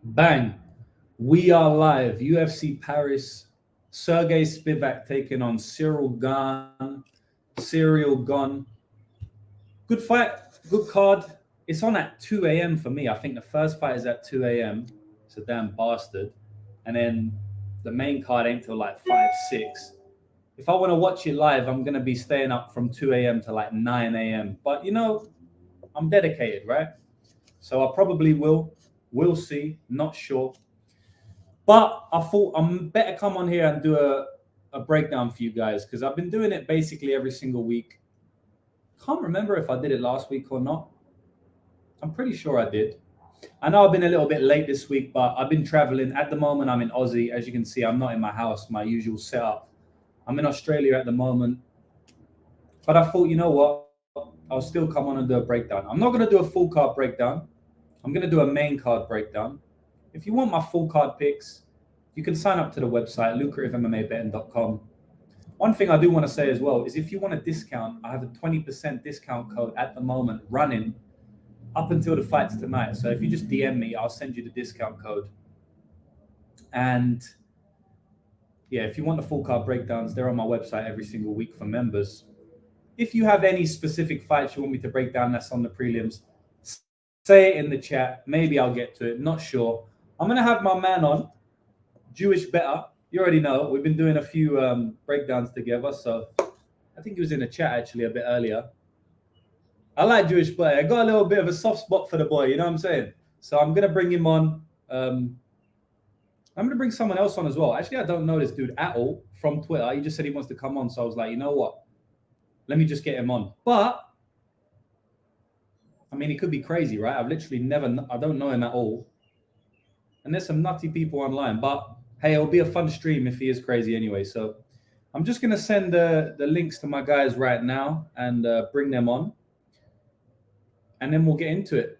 Bang. We are live. UFC Paris. Sergey Spivak taking on Cyril Gane. Cyril Gone. Good fight. Good card. It's on at 2 a.m. for me. I think the first fight is at 2 a.m. It's a damn bastard. And then the main card ain't till like 5, 6. If I want to watch it live, I'm going to be staying up from 2 a.m. to like 9 a.m. But I'm dedicated, right? So I probably will. We'll see. Not sure. But I thought I'm better come on here and do a breakdown for you guys because I've been doing it basically every single week. Can't remember if I did it last week or not. I'm pretty sure I did. I know I've been a little bit late this week, but I've been traveling. At the moment, I'm in Aussie. As you can see, I'm not in my house, my usual setup. I'm in Australia at the moment. But I thought, you know what? I'll still come on and do a breakdown. I'm not going to do a full card breakdown. I'm going to do a main card breakdown. If you want my full card picks, you can sign up to the website, lucrativemmabetting.com. One thing I do want to say as well is if you want a discount, I have a 20% discount code at the moment running up until the fights tonight. So if you just DM me, I'll send you the discount code. And yeah, if you want the full card breakdowns, they're on my website every single week for members. If you have any specific fights you want me to break down that's on the prelims, say it in the chat. Maybe I'll get to it. Not sure. I'm going to have my man on, Jewish Better. You already know. We've been doing a few breakdowns together. So I think he was in the chat actually a bit earlier. I like Jewish Better. I got a little bit of a soft spot for the boy. You know what I'm saying? So I'm going to bring him on. I'm going to bring someone else on as well. Actually, I don't know this dude at all from Twitter. He just said he wants to come on. So I was like, you know what? Let me just get him on. But I mean, he could be crazy, right? I don't know him at all. And there's some nutty people online, but hey, it'll be a fun stream if he is crazy anyway. So I'm just going to send the links to my guys right now and bring them on. And then we'll get into it.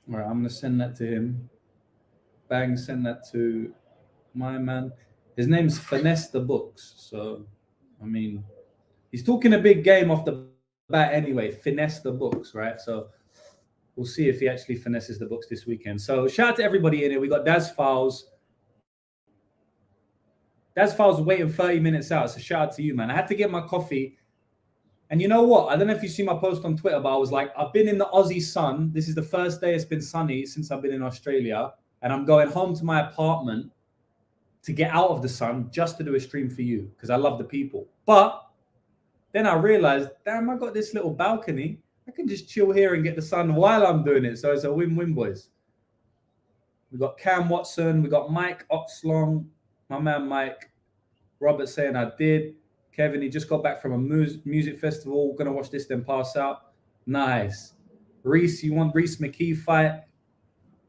All right, I'm going to send that to him. Bang, send that to my man. His name's Finesse the Books. So, I mean, he's talking a big game off the bat anyway. Finesse the Books, right? So we'll see if he actually finesses the books this weekend. So shout out to everybody in here. We got Daz Files. Daz Files waiting 30 minutes out. So shout out to you, man. I had to get my coffee. And you know what? I don't know if you see my post on Twitter, but I was like, I've been in the Aussie sun. This is the first day it's been sunny since I've been in Australia. And I'm going home to my apartment to get out of the sun just to do a stream for you because I love the people. But then I realized, damn, I got this little balcony. I can just chill here and get the sun while I'm doing it. So it's a win-win, boys. We got Cam Watson. We got Mike Oxlong. My man Mike. Robert saying I did. Kevin, he just got back from a music festival. Going to watch this, then pass out. Nice. Reese, you want Reese McKee fight?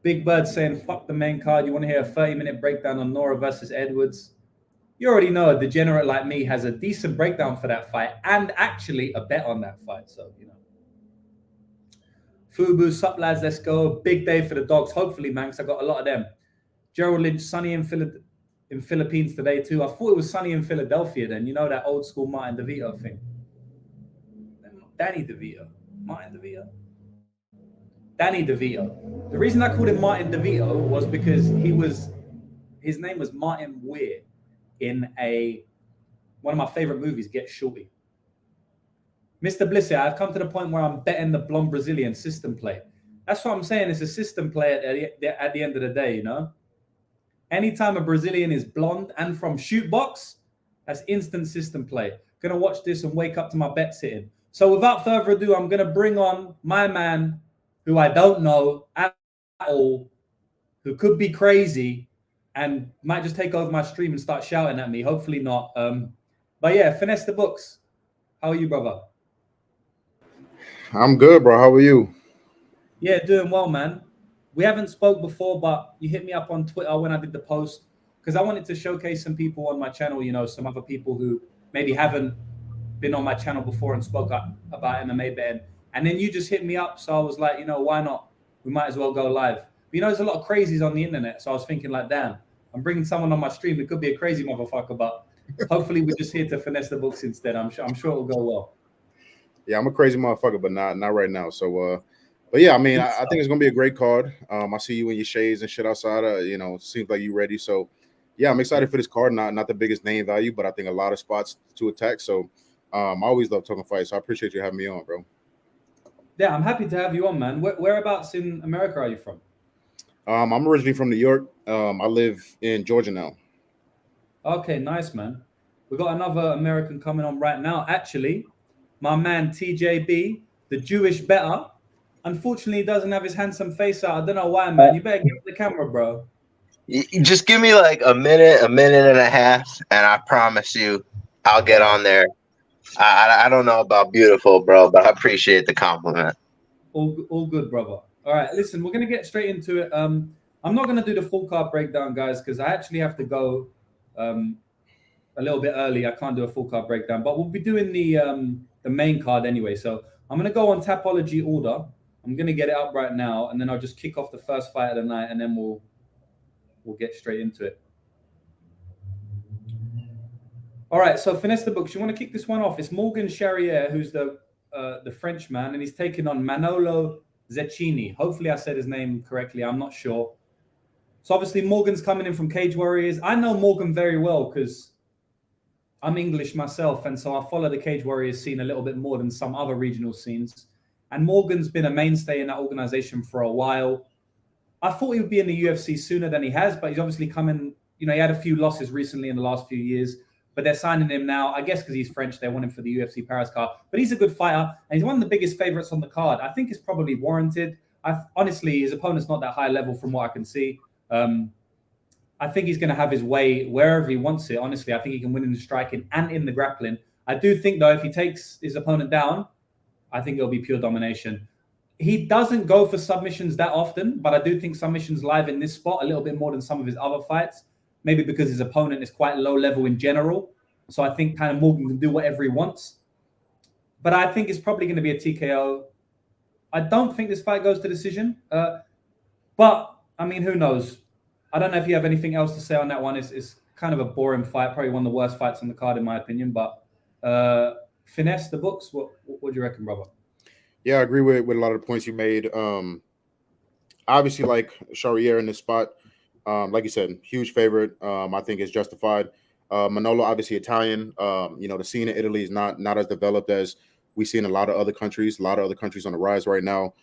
Big Bird saying, fuck the main card. You want to hear a 30-minute breakdown on Nora versus Edwards? You already know a degenerate like me has a decent breakdown for that fight and actually a bet on that fight. So, Fubu, sup lads, let's go. Big day for the dogs. Hopefully, man, because I got a lot of them. Gerald Lynch, sunny in Philippines today too. I thought it was sunny in Philadelphia then. You know that old school Martin DeVito thing. Danny DeVito. Martin DeVito. Danny DeVito. The reason I called him Martin DeVito was because his name was Martin Weir in one of my favorite movies, Get Shorty. Mr. Bliss, I've come to the point where I'm betting the blonde Brazilian system play. That's what I'm saying. It's a system play at the end of the day, Anytime a Brazilian is blonde and from shoot box, that's instant system play. Gonna watch this and wake up to my bet sitting. So without further ado, I'm gonna bring on my man, who I don't know at all, who could be crazy and might just take over my stream and start shouting at me. Hopefully not. But yeah, Finesse the Books. How are you, brother? I'm good, bro. How are you? Yeah, doing well, man. We haven't spoke before, but you hit me up on Twitter when I did the post because I wanted to showcase some people on my channel, some other people who maybe haven't been on my channel before and spoke up about MMA betting. And then you just hit me up. So I was like, why not? We might as well go live. But, there's a lot of crazies on the internet. So I was thinking like, damn, I'm bringing someone on my stream. It could be a crazy motherfucker, but hopefully we're just here to finesse the books instead. I'm sure it'll go well. Yeah, I'm a crazy motherfucker, but not right now. So, But yeah, I mean, I think it's gonna be a great card. I see you in your shades and shit outside. You know, seems like you ready. So yeah, I'm excited for this card. Not the biggest name value, but I think a lot of spots to attack. So I always love talking fights. So I appreciate you having me on, bro. Yeah, I'm happy to have you on, man. Whereabouts in America are you from? I'm originally from New York. I live in Georgia now. Okay, nice, man. We got another American coming on right now. Actually, my man TJB, the Jewish better, unfortunately he doesn't have his handsome face out. I don't know why, man. You better get the camera, bro. You just give me like a minute and a half, and I promise you, I'll get on there. I don't know about beautiful, bro, but I appreciate the compliment. All good, brother. All right, listen, we're gonna get straight into it. I'm not gonna do the full card breakdown, guys, because I actually have to go a little bit early. I can't do a full card breakdown, but we'll be doing the main card anyway. So I'm gonna go on Tapology order. I'm gonna get it up right now, and then I'll just kick off the first fight of the night, and then we'll get straight into it. All right, so finesse the books. You want to kick this one off? It's Morgan Charrier, who's the French man, and he's taking on Manolo Zechini. Hopefully, I said his name correctly. I'm not sure. So obviously, Morgan's coming in from Cage Warriors. I know Morgan very well because I'm English myself, and so I follow the Cage Warriors scene a little bit more than some other regional scenes. And Morgan's been a mainstay in that organization for a while. I thought he would be in the UFC sooner than he has, but he's obviously coming. You know, he had a few losses recently in the last few years. But they're signing him now, I guess because he's French, they want him for the UFC Paris card. But he's a good fighter, and he's one of the biggest favorites on the card. I think it's probably warranted. Honestly, his opponent's not that high level from what I can see. I think he's going to have his way wherever he wants it. Honestly, I think he can win in the striking and in the grappling. I do think, though, if he takes his opponent down, I think it'll be pure domination. He doesn't go for submissions that often, but I do think submissions live in this spot a little bit more than some of his other fights. Maybe because his opponent is quite low level in general. So I think kind of Morgan can do whatever he wants. But I think it's probably going to be a TKO. I don't think this fight goes to decision. But, I mean, who knows? I don't know if you have anything else to say on that one. It's kind of a boring fight, probably one of the worst fights on the card, in my opinion. But finesse the books. What do you reckon, brother? Yeah, I agree with a lot of the points you made. Obviously, like Charrier in this spot, like you said, huge favorite. I think it's justified. Manolo, obviously Italian. You know, the scene in Italy is not as developed as we see in a lot of other countries. A lot of other countries on the rise right now.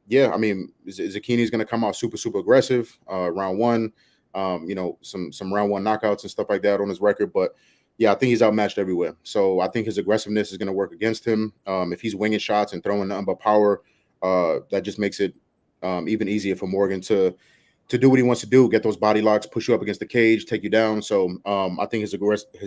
Yeah, I mean, Zechini is going to come out super aggressive. Round one, you know, some round one knockouts and stuff like that on his record. But yeah, I think he's outmatched everywhere. So I think his aggressiveness is going to work against him. If he's winging shots and throwing nothing but power, that just makes it even easier for Morgan to do what he wants to do, get those body locks, push you up against the cage, take you down. So I think his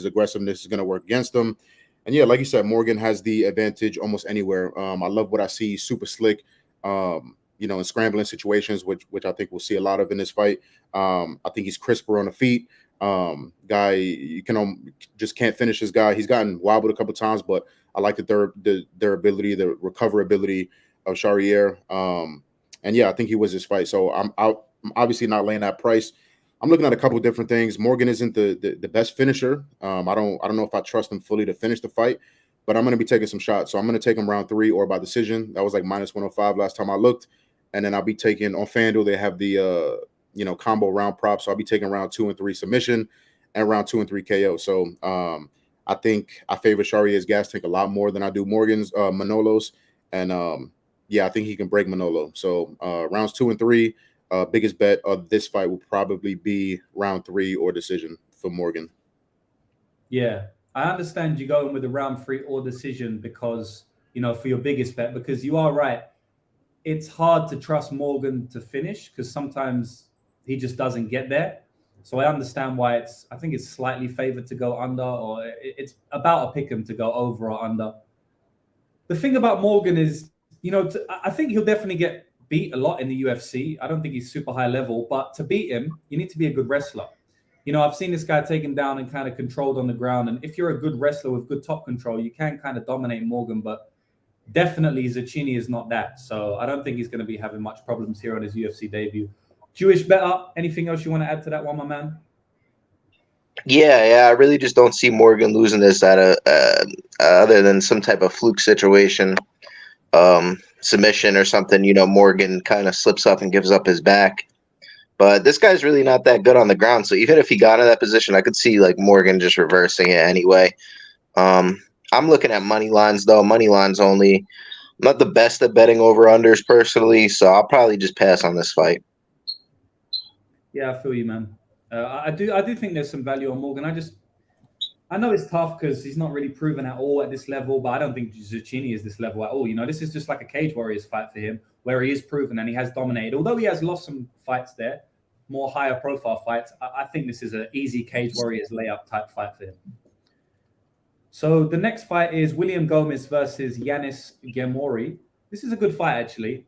aggressiveness is going to work against him. And yeah, like you said, Morgan has the advantage almost anywhere. I love what I see, super slick, you know, in scrambling situations, which I think we'll see a lot of in this fight. I think he's crisper on the feet. Guy, you just can't finish this guy. He's gotten wobbled a couple of times, but I like the durability, the recoverability of Charrier. And yeah, I think he was his fight. So I'm obviously not laying that price. I'm looking at a couple of different things. Morgan isn't the best finisher. I don't know if I trust him fully to finish the fight, but I'm going to be taking some shots. So I'm going to take him round 3 or by decision. That was like -105 last time I looked. And then I'll be taking on FanDuel. They have the you know, combo round prop. So I'll be taking round 2 and 3 submission and round 2 and 3 KO. So I think I favor Charrier's gas tank a lot more than I do Morgan's Manolo's. And yeah, I think he can break Manolo. So rounds 2 and 3. Biggest bet of this fight will probably be round 3 or decision for Morgan. Yeah, I understand you going with the round 3 or decision because, you know, for your biggest bet, because you are right. It's hard to trust Morgan to finish because sometimes he just doesn't get there. So I understand why I think it's slightly favored to go under, or it's about a pick him to go over or under. The thing about Morgan is, you know, I think he'll definitely get beat a lot in the UFC. I don't think he's super high level, but to beat him, you need to be a good wrestler. You know, I've seen this guy taken down and kind of controlled on the ground. And if you're a good wrestler with good top control, you can kind of dominate Morgan, but definitely Zechini is not that. So I don't think he's going to be having much problems here on his UFC debut. Jewish better. Anything else you want to add to that one, my man? Yeah, I really just don't see Morgan losing this at other than some type of fluke situation. submission or something, Morgan kind of slips up and gives up his back. But this guy's really not that good on the ground. So even if he got in that position, I could see like Morgan just reversing it anyway. I'm looking at money lines though. Money lines only. I'm not the best at betting over unders personally, so I'll probably just pass on this fight. Yeah, I feel you, man. I do think there's some value on Morgan. I know it's tough because he's not really proven at all at this level, but I don't think Zechini is this level at all. This is just like a Cage Warriors fight for him, where he is proven and he has dominated. Although he has lost some fights there, more higher profile fights, I think this is an easy Cage Warriors layup type fight for him. So the next fight is William Gomez versus Yanis Gomori. This is a good fight, actually.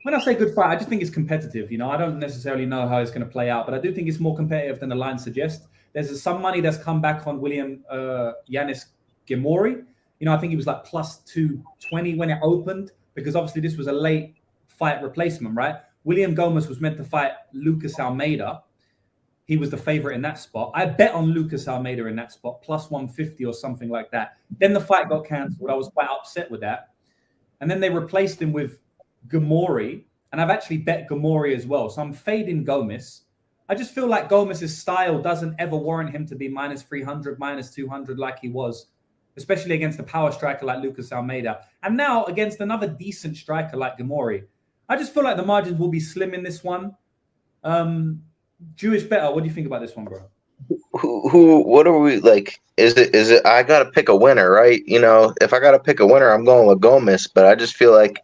When I say good fight, I just think it's competitive. I don't necessarily know how it's going to play out, but I do think it's more competitive than the line suggests. There's some money that's come back on Yanis Gomori. I think he was like plus 220 when it opened, because obviously this was a late fight replacement, right? William Gomez was meant to fight Lucas Almeida. He was the favorite in that spot. I bet on Lucas Almeida in that spot, plus 150 or something like that. Then the fight got canceled. I was quite upset with that. And then they replaced him with Gomori, and I've actually bet Gomori as well. So I'm fading Gomez. I just feel like Gomez's style doesn't ever warrant him to be minus 300, minus 200 like he was, especially against a power striker like Lucas Almeida. And now against another decent striker like Gomori. I just feel like the margins will be slim in this one. Jewish Better, what do you think about this one, bro? What are we like? Is it I gotta pick a winner, right? If I gotta pick a winner, I'm going with Gomez, but I just feel like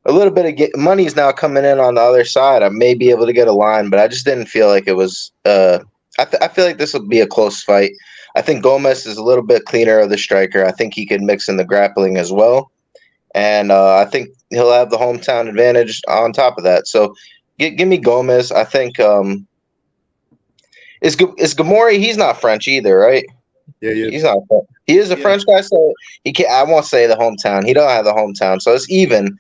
a little bit of money is now coming in on the other side. I may be able to get a line, but I just didn't feel like it was. I feel like this will be a close fight. I think Gomez is a little bit cleaner of the striker. I think he could mix in the grappling as well, and I think he'll have the hometown advantage on top of that. So, give me Gomez. I think is Gomori. He's not French either, right? Yeah, he's not. He is a French guy, so he can't. I won't say the hometown. He don't have the hometown, so it's even.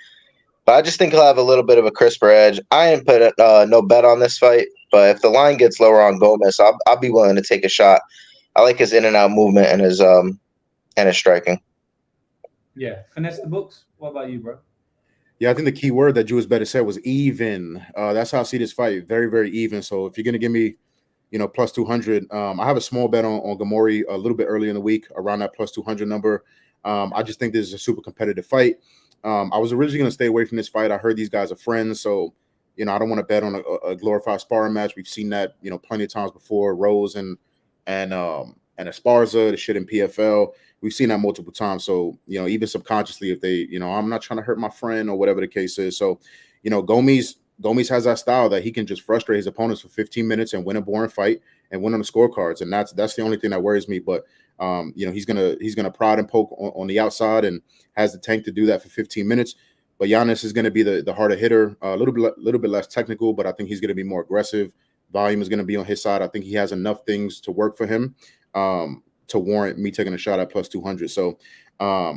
But I just think he'll have a little bit of a crisper edge. I ain't put no bet on this fight, but if the line gets lower on Gomez, I'll be willing to take a shot. I like his in and out movement and his striking. Yeah, finesse the books. What about you, bro? Yeah, I think the key word that Jewish Better said was even. That's how I see this fight. Very, very even. So if you're gonna give me, plus 200, I have a small bet on Gomori a little bit early in the week around that plus 200 number. I just think this is a super competitive fight. I was originally going to stay away from this fight. I heard these guys are friends, so I don't want to bet on a glorified sparring match. We've seen that plenty of times before. Rose and Esparza, the shit in PFL. We've seen that multiple times. So even subconsciously, if they I'm not trying to hurt my friend or whatever the case is. So Gomez has that style that he can just frustrate his opponents for 15 minutes and win a boring fight and win on the scorecards, and that's the only thing that worries me. But he's gonna prod and poke on the outside and has the tank to do that for 15 minutes. But Giannis is going to be the harder hitter, a little bit less technical, but I think he's going to be more aggressive. Volume is going to be on his side. I think he has enough things to work for him to warrant me taking a shot at plus 200. So I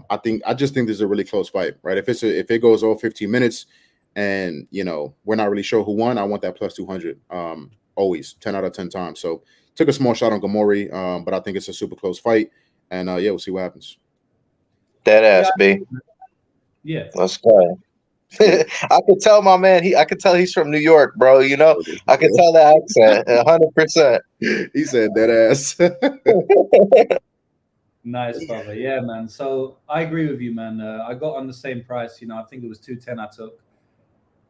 just think this is a really close fight, right? If it goes all 15 minutes and we're not really sure who won, I want that plus 200 always 10 out of 10 times. So took a small shot on Gomori, but I think it's a super close fight, and we'll see what happens. Dead ass, B. Yeah, let's go. I could tell my man. I could tell he's from New York, bro. I could tell the accent 100%. He said that ass. Nice, brother. Yeah, man. So I agree with you, man. I got on the same price. I think it was 210 I took.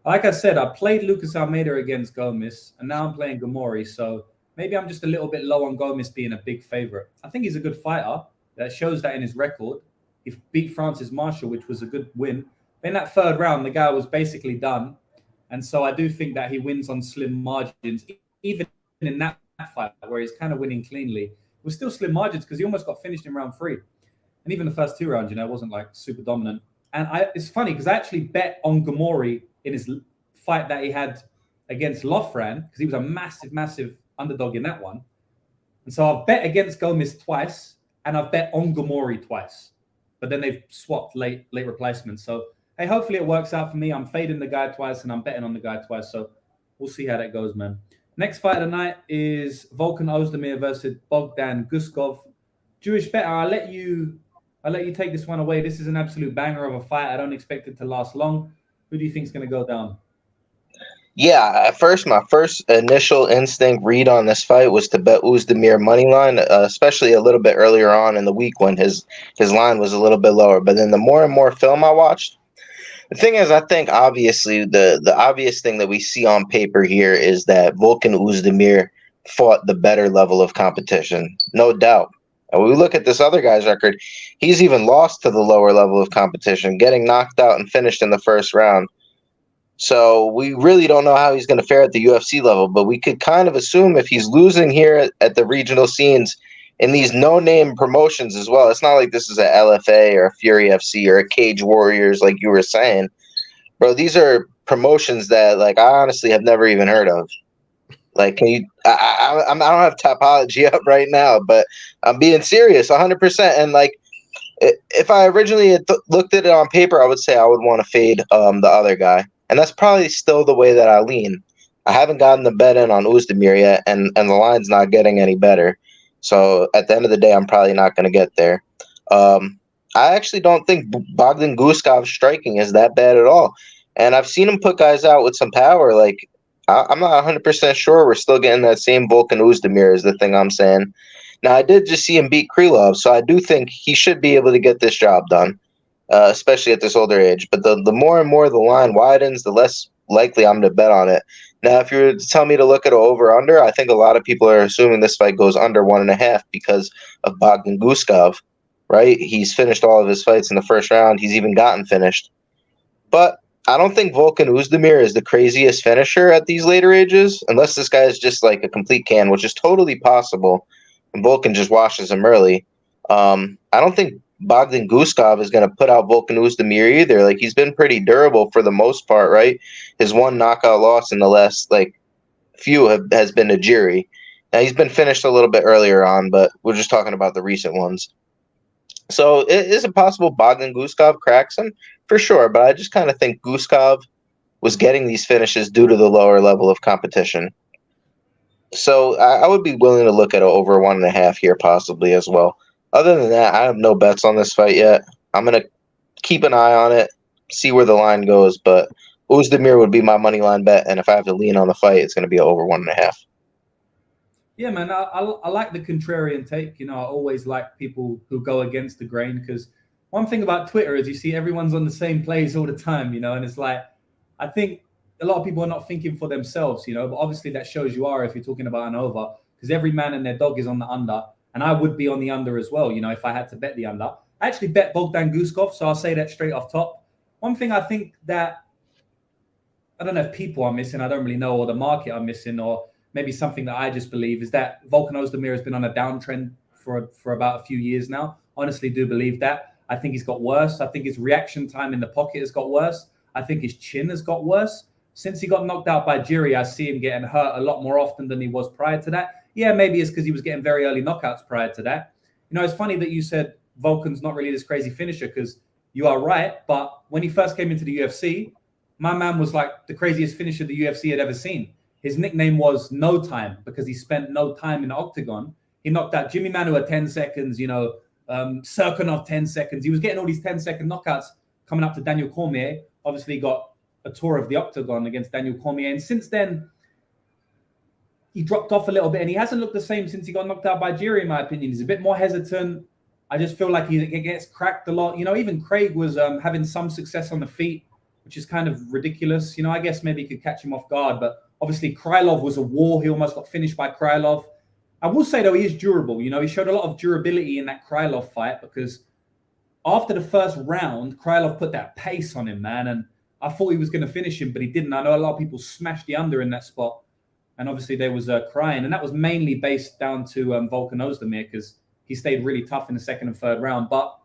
Like I said, I played Lucas Almeida against Gomez, and now I'm playing Gomori. So maybe I'm just a little bit low on Gomez being a big favorite. I think he's a good fighter. That shows that in his record. He beat Francis Marshall, which was a good win. In that third round, the guy was basically done. And so I do think that he wins on slim margins, even in that fight where he's kind of winning cleanly. It was still slim margins because he almost got finished in round 3. And even the first 2 rounds, it wasn't like super dominant. And it's funny because I actually bet on Gomori in his fight that he had against Lofran because he was a massive, massive underdog in that one. And so I've bet against Gomez twice and I've bet on Gomori twice. But then they've swapped late replacements. So, hey, hopefully it works out for me. I'm fading the guy twice and I'm betting on the guy twice. So we'll see how that goes, man. Next fight of the night is Volkan Ozdemir versus Bogdan Guskov. Jewish Better, I'll let you I'll let you take this one away. This is an absolute banger of a fight. I don't expect it to last long. Who do you think is going to go down? Yeah, at first, my first initial instinct read on this fight was to bet Ozdemir money line, especially a little bit earlier on in the week when his line was a little bit lower. But then the more and more film I watched, the thing is, I think obviously the obvious thing that we see on paper here is that Volkan Ozdemir fought the better level of competition, no doubt. And when we look at this other guy's record, he's even lost to the lower level of competition, getting knocked out and finished in the first round. So we really don't know how he's going to fare at the UFC level, but we could kind of assume if he's losing here at the regional scenes in these no-name promotions as well. It's not like this is a LFA or a Fury FC or a Cage Warriors like you were saying. Bro, these are promotions that like I honestly have never even heard of. Like, can you? I don't have Topology up right now, but I'm being serious, 100%. And like, if I originally had looked at it on paper, I would say I would want to fade the other guy. And that's probably still the way that I lean. I haven't gotten the bet in on Ozdemir yet, and the line's not getting any better. So at the end of the day, I'm probably not going to get there. I actually don't think Bogdan Guskov's striking is that bad at all. And I've seen him put guys out with some power. Like, I'm not 100% sure we're still getting that same Volkan Ozdemir is the thing I'm saying. Now, I did just see him beat Krylov, so I do think he should be able to get this job done. Especially at this older age. But the more and more the line widens, the less likely I'm to bet on it. Now, if you were to tell me to look at an over-under, I think a lot of people are assuming this fight goes under 1.5 because of Bogdan Guskov, right? He's finished all of his fights in the first round. He's even gotten finished. But I don't think Volkan Ozdemir is the craziest finisher at these later ages, unless this guy is just like a complete can, which is totally possible, and Volkan just washes him early. I don't think Bogdan Guskov is going to put out Volkan Ozdemir either. Like, he's been pretty durable for the most part, right? His one knockout loss in the last few has been to Jiri. Now, he's been finished a little bit earlier on, but we're just talking about the recent ones. So is it possible Bogdan Guskov cracks him? For sure, but I just kind of think Guskov was getting these finishes due to the lower level of competition. So I would be willing to look at over 1.5 here possibly as well. Other than that, I have no bets on this fight yet. I'm going to keep an eye on it, see where the line goes, but Ozdemir would be my money line bet, and if I have to lean on the fight, it's going to be over 1.5. Yeah, man, I like the contrarian take. I always like people who go against the grain, because one thing about Twitter is you see everyone's on the same plays all the time, and it's like, I think a lot of people are not thinking for themselves, but obviously that shows you are if you're talking about an over, because every man and their dog is on the under. And I would be on the under as well, if I had to bet the under. I actually bet Bogdan Guskov, so I'll say that straight off top. One thing I think that, I don't know if people are missing, I don't really know, or the market are missing, or maybe something that I just believe, is that Volkan Ozdemir has been on a downtrend for about a few years now. Honestly, do believe that. I think he's got worse. I think his reaction time in the pocket has got worse. I think his chin has got worse. Since he got knocked out by Jiri, I see him getting hurt a lot more often than he was prior to that. Yeah, maybe it's because he was getting very early knockouts prior to that. It's funny that you said Volkan's not really this crazy finisher, because you are right. But when he first came into the UFC, my man was like the craziest finisher the UFC had ever seen. His nickname was No Time because he spent no time in the octagon. He knocked out Jimmy Manu at 10 seconds, Serkinov 10 seconds. He was getting all these 10-second knockouts coming up to Daniel Cormier. Obviously got a tour of the octagon against Daniel Cormier. And since then, he dropped off a little bit, and he hasn't looked the same since he got knocked out by Jiri, in my opinion. He's a bit more hesitant. I just feel like he gets cracked a lot. Even Craig was having some success on the feet, which is kind of ridiculous. I guess maybe he could catch him off guard, but obviously Krylov was a war. He almost got finished by Krylov. I will say, though, he is durable. He showed a lot of durability in that Krylov fight, because after the first round, Krylov put that pace on him, man, and I thought he was going to finish him, but he didn't. I know a lot of people smashed the under in that spot. And obviously there was crying. And that was mainly based down to Volkan Ozdemir, because he stayed really tough in the second and third round. But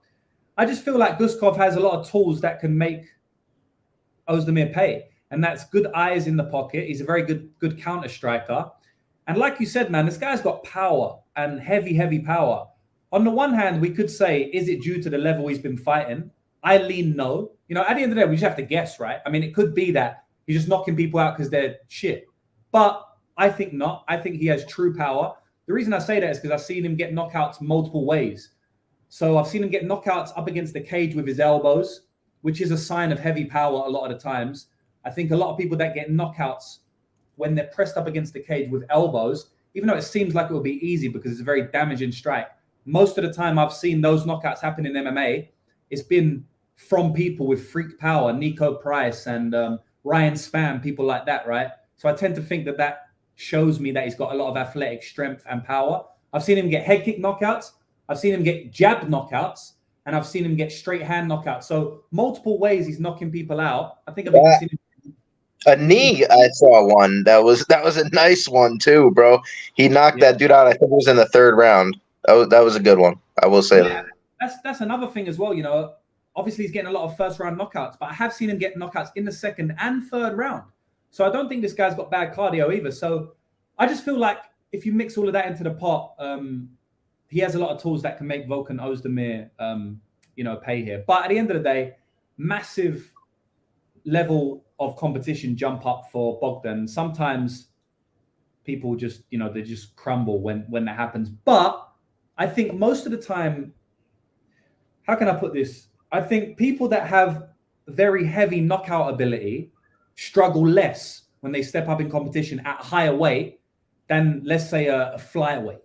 I just feel like Guskov has a lot of tools that can make Ozdemir pay. And that's good eyes in the pocket. He's a very good counter striker. And like you said, man, this guy's got power, and heavy, heavy power. On the one hand, we could say, is it due to the level he's been fighting? I lean no. At the end of the day, we just have to guess, right? I mean, it could be that he's just knocking people out because they're shit. But I think not. I think he has true power. The reason I say that is because I've seen him get knockouts multiple ways. So I've seen him get knockouts up against the cage with his elbows, which is a sign of heavy power a lot of the times. I think a lot of people that get knockouts when they're pressed up against the cage with elbows, even though it seems like it will be easy because it's a very damaging strike, most of the time I've seen those knockouts happen in MMA, it's been from people with freak power, Nico Price and Ryan Spann, people like that, right? So I tend to think that shows me that he's got a lot of athletic strength and power. I've seen him get head kick knockouts. I've seen him get jab knockouts. And I've seen him get straight hand knockouts. So multiple ways he's knocking people out. I think I've even seen him. A knee, I saw one. That was a nice one too, bro. He knocked that dude out. I think it was in the third round. That was a good one. I will say that. That's another thing as well. You know, obviously he's getting a lot of first round knockouts, but I have seen him get knockouts in the second and third round. So I don't think this guy's got bad cardio either. So I just feel like if you mix all of that into the pot, he has a lot of tools that can make Volkan Ozdemir, pay here. But at the end of the day, massive level of competition jump up for Bogdan. Sometimes people just, they just crumble when that happens. But I think most of the time, how can I put this? I think people that have very heavy knockout ability struggle less when they step up in competition at a higher weight than, let's say, a flyweight.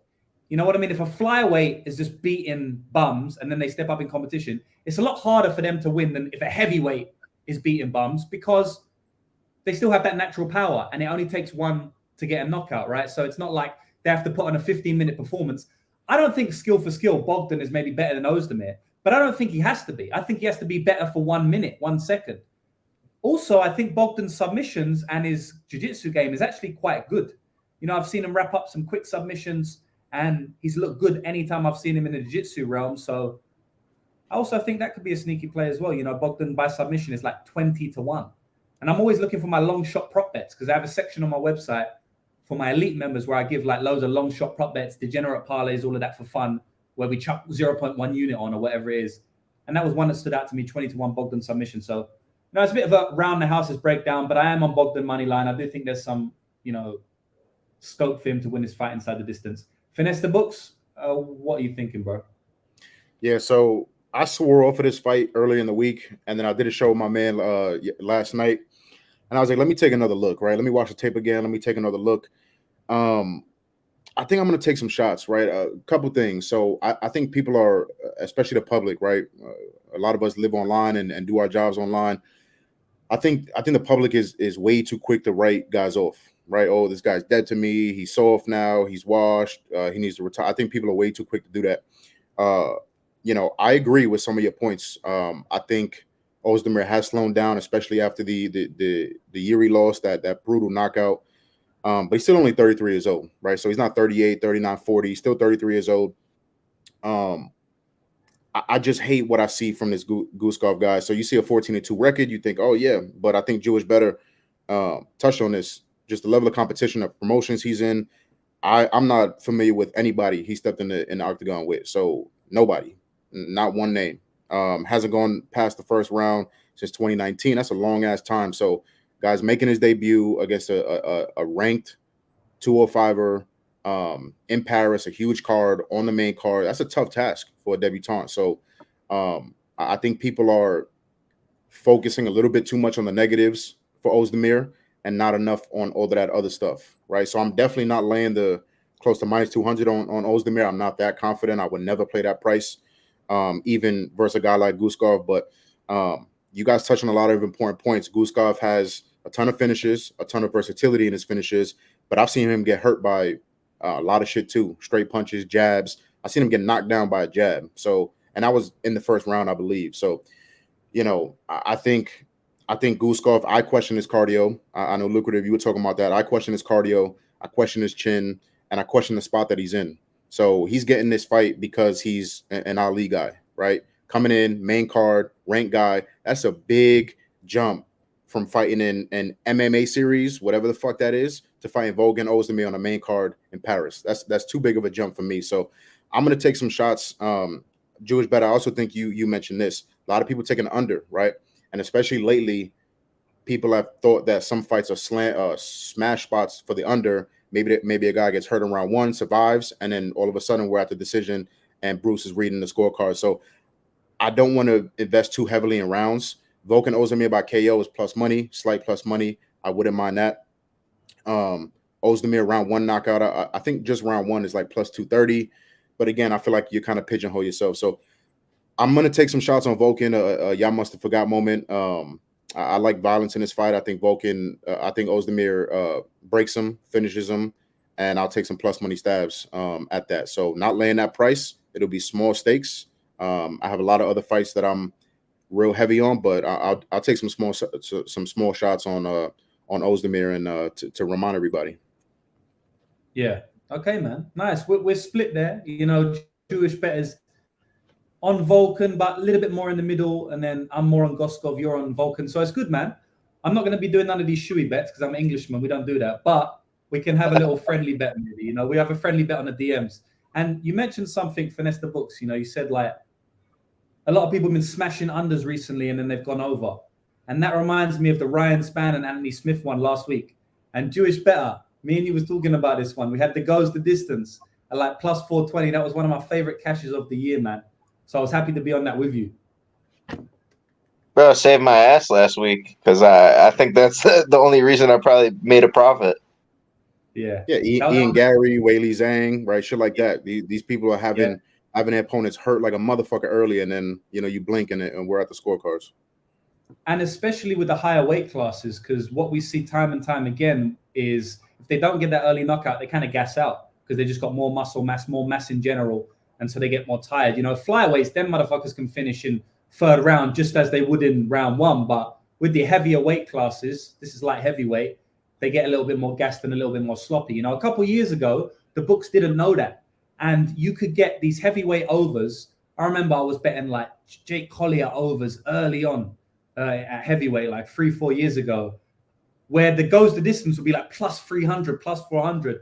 You know what I mean? If a flyweight is just beating bums and then they step up in competition, it's a lot harder for them to win than if a heavyweight is beating bums because they still have that natural power and it only takes one to get a knockout, right? So it's not like they have to put on a 15-minute performance. I don't think skill for skill, Bogdan is maybe better than Ozdemir, but I don't think he has to be. I think he has to be better for 1 minute, 1 second. Also, I think Bogdan's submissions and his jiu-jitsu game is actually quite good. I've seen him wrap up some quick submissions and he's looked good anytime I've seen him in the jiu-jitsu realm. So I also think that could be a sneaky play as well. Bogdan by submission is like 20-1. And I'm always looking for my long shot prop bets because I have a section on my website for my elite members where I give like loads of long shot prop bets, degenerate parlays, all of that for fun, where we chuck 0.1 unit on or whatever it is. And that was one that stood out to me, 20-1 Bogdan submission. So, it's a bit of a round the houses breakdown, but I am on Bogdan money line. I do think there's some, scope for him to win this fight inside the distance. Finesse the books. What are you thinking, bro? Yeah, so I swore off of this fight early in the week, and then I did a show with my man last night, and I was like, let me take another look, right? Let me watch the tape again. Let me take another look. I think I'm going to take some shots, right? A couple things. So I think people are, especially the public, right? A lot of us live online and do our jobs online. I think the public is way too quick to write guys off, right? Oh, this guy's dead to me. He's soft now. He's washed. He needs to retire. I think people are way too quick to do that. I agree with some of your points. I think Ozdemir has slowed down, especially after the Yuri loss, that brutal knockout. But he's still only 33 years old, right? So he's not 38, 39, 40. He's still 33 years old. I just hate what I see from this Guskov guy. So you see a 14-2 record, you think, oh, yeah. But I think Jewish Better touched on this, just the level of competition of promotions he's in. I'm not familiar with anybody he stepped in the octagon with. So nobody, not one name. Hasn't gone past the first round since 2019. That's a long-ass time. So guys making his debut against a ranked 205er in Paris, a huge card on the main card. That's a tough task for a debutant. So I think people are focusing a little bit too much on the negatives for Ozdemir and not enough on all of that other stuff, right? So I'm definitely not laying the close to minus 200 on Ozdemir. I'm not that confident. I would never play that price, even versus a guy like Guskov. But you guys touch on a lot of important points. Guskov has a ton of finishes, a ton of versatility in his finishes, but I've seen him get hurt by a lot of shit too. Straight punches, jabs. I've seen him get knocked down by a jab. So, and that was in the first round, I believe. So, I think Guskov, I question his cardio. I know Lucrative, you were talking about that. I question his cardio. I question his chin, and I question the spot that he's in. So he's getting this fight because he's an Ali guy, right? Coming in, main card, ranked guy. That's a big jump from fighting in an MMA series, whatever the fuck that is, to fighting Volkan Ozdemir on the main card in Paris. That's too big of a jump for me. So I'm going to take some shots. Jewish Bet, I also think you mentioned this. A lot of people taking under, right? And especially lately, people have thought that some fights are smash spots for the under. Maybe a guy gets hurt in round one, survives, and then all of a sudden we're at the decision, and Bruce is reading the scorecard. So I don't want to invest too heavily in rounds. Volkan Ozdemir by KO is plus money, slight plus money. I wouldn't mind that. Ozdemir round 1 knockout. I think just round 1 is like plus 230. But again, I feel like you kind of pigeonhole yourself. So I'm going to take some shots on Volkan. Y'all must have forgot moment. I like violence in this fight. I think Ozdemir breaks him, finishes him, and I'll take some plus money stabs at that. So not laying that price. It'll be small stakes. I have a lot of other fights that I'm real heavy on, but I'll take some small shots on Ozdemir and to remind everybody. Yeah. Okay, man. Nice. We're split there. You know, Jewish bettors on Volkan, but a little bit more in the middle, and then I'm more on Guskov. You're on Volkan, so it's good, man. I'm not going to be doing none of these shoey bets because I'm an Englishman. We don't do that, but we can have a little friendly bet, maybe. You know, we have a friendly bet on the DMs. And you mentioned something, finesse the books. You know, you said like a lot of people have been smashing unders recently, and then they've gone over. And that reminds me of the Ryan Spann and Anthony Smith one last week. And Jewish better, me and you was talking about this one. We had the goes the distance at like plus 420. That was one of my favorite cashes of the year, man. So I was happy to be on that with you. Bro, I saved my ass last week because I think that's the only reason I probably made a profit. Yeah. Yeah, Ian Gary, Weili Zhang, right? Shit like that. These people are having their opponents hurt like a motherfucker early, and then, you know, you blink and we're at the scorecards. And especially with the higher weight classes, because what we see time and time again is if they don't get that early knockout, they kind of gas out because they just got more muscle mass, more mass in general. And so they get more tired. You know, flyweights, them motherfuckers can finish in third round just as they would in round 1. But with the heavier weight classes, this is light heavyweight, they get a little bit more gassed and a little bit more sloppy. You know, a couple of years ago, the books didn't know that. And you could get these heavyweight overs. I remember I was betting like Jake Collier overs early on at heavyweight, like 3-4 years ago, where the goes the distance would be like plus 300, plus 400.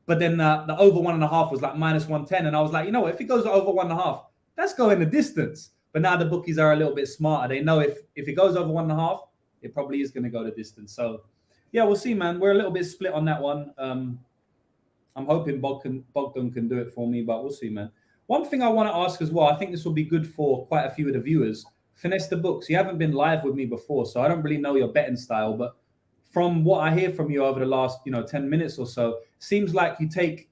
But then the over 1.5 was like minus 110. And I was like, you know what, if it goes over 1.5, that's going the distance. But now the bookies are a little bit smarter. They know if it goes over 1.5, it probably is going to go the distance. So, yeah, we'll see, man. We're a little bit split on that one. I'm hoping Bogdan can do it for me, but we'll see, man. One thing I want to ask as well, I think this will be good for quite a few of the viewers. Finesse the books. You haven't been live with me before, so I don't really know your betting style, but from what I hear from you over the last, 10 minutes or so, seems like you take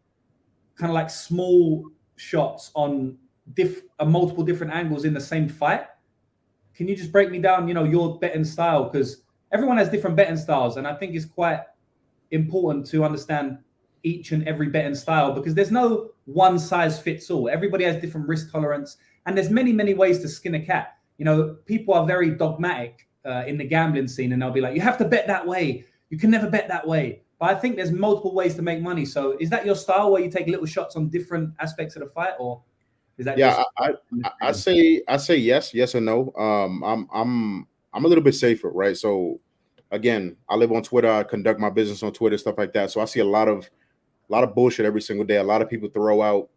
kind of like small shots on multiple different angles in the same fight. Can you just break me down, your betting style? Because everyone has different betting styles, and I think it's quite important to understand each and every betting style because there's no one size fits all. Everybody has different risk tolerance, and there's many, many ways to skin a cat. People are very dogmatic in the gambling scene, and they'll be like, you have to bet that way. You can never bet that way. But I think there's multiple ways to make money. So is that your style where you take little shots on different aspects of the fight, or is that? Yeah, I say yes or no. I'm a little bit safer, right? So again, I live on Twitter. I conduct my business on Twitter, stuff like that. So I see a lot of bullshit every single day. A lot of people throw out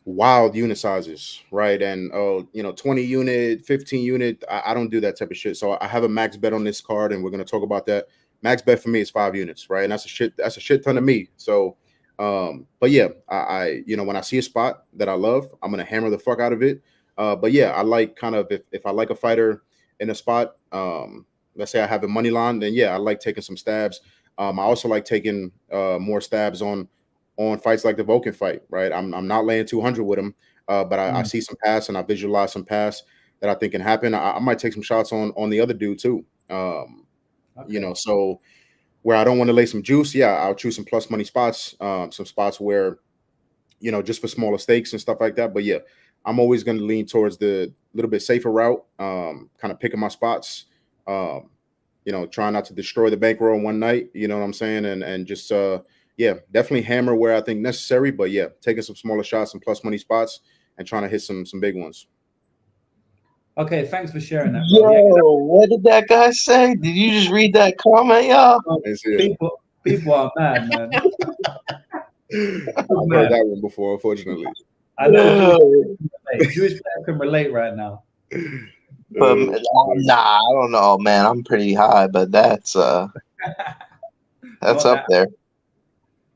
wild unit sizes, right? And 20 unit, 15 unit. I don't do that type of shit. So I have a max bet on this card, and we're gonna talk about that. Max bet for me is 5 units, right? And that's a shit ton of me. So but yeah, I when I see a spot that I love, I'm gonna hammer the fuck out of it. But yeah, I like kind of if I like a fighter in a spot, let's say I have a money line, then yeah, I like taking some stabs. I also like taking more stabs on fights like the Volkan fight, right? I'm not laying 200 with him, but I see some pass and I visualize some pass that I think can happen. I might take some shots on the other dude too. Okay. So where I don't want to lay some juice, yeah, I'll choose some plus money spots, some spots where, just for smaller stakes and stuff like that. But yeah, I'm always going to lean towards the little bit safer route, kind of picking my spots, trying not to destroy the bankroll in one night, you know what I'm saying? And just, yeah, definitely hammer where I think necessary. But yeah, taking some smaller shots and plus money spots and trying to hit some big ones. Okay, thanks for sharing that. Yo, what did that guy say? Did you just read that comment, y'all? People are mad, man. I've heard that one before, unfortunately. I know Jewish people can relate right now. But I don't know, man. I'm pretty high, but that's up there.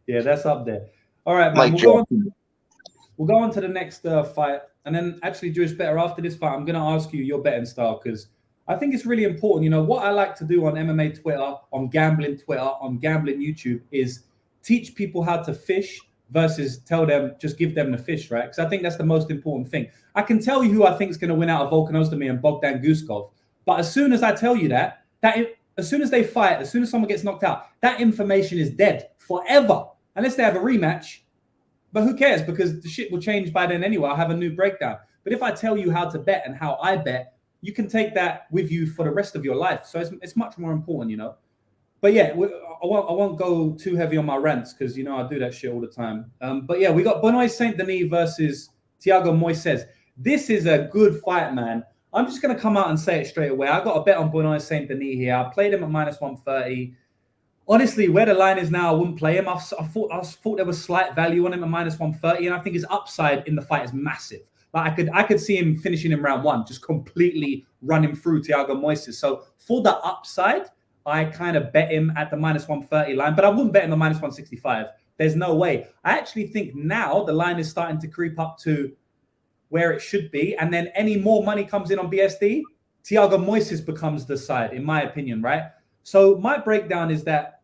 Yeah, that's up there. All right, man. we'll go on to the next fight. And then actually, Jewish Better, after this fight, I'm going to ask you your betting style because I think it's really important. You know, what I like to do on MMA Twitter, on gambling Twitter, on gambling YouTube is teach people how to fish versus tell them, just give them the fish, right? Because I think that's the most important thing. I can tell you who I think is going to win out of Volkan Ozdemir and Bogdan Guskov. But as soon as I tell you that as soon as they fight, as soon as someone gets knocked out, that information is dead forever. Unless they have a rematch. But who cares? Because the shit will change by then anyway. I'll have a new breakdown. But if I tell you how to bet and how I bet, you can take that with you for the rest of your life. So it's much more important, you know. But yeah, I won't go too heavy on my rants because, you know, I do that shit all the time. But yeah, we got Benoit Saint Denis versus Thiago Moises. This is a good fight, man. I'm just going to come out and say it straight away. I got a bet on Benoit Saint Denis here. I played him at -130. Honestly, where the line is now, I wouldn't play him. I thought there was slight value on him at -130, and I think his upside in the fight is massive. Like I could see him finishing in round one, just completely running through Thiago Moises. So for the upside, I kind of bet him at the -130 line, but I wouldn't bet him at -165. There's no way. I actually think now the line is starting to creep up to where it should be, and then any more money comes in on BSD, Thiago Moises becomes the side, in my opinion, right? So my breakdown is that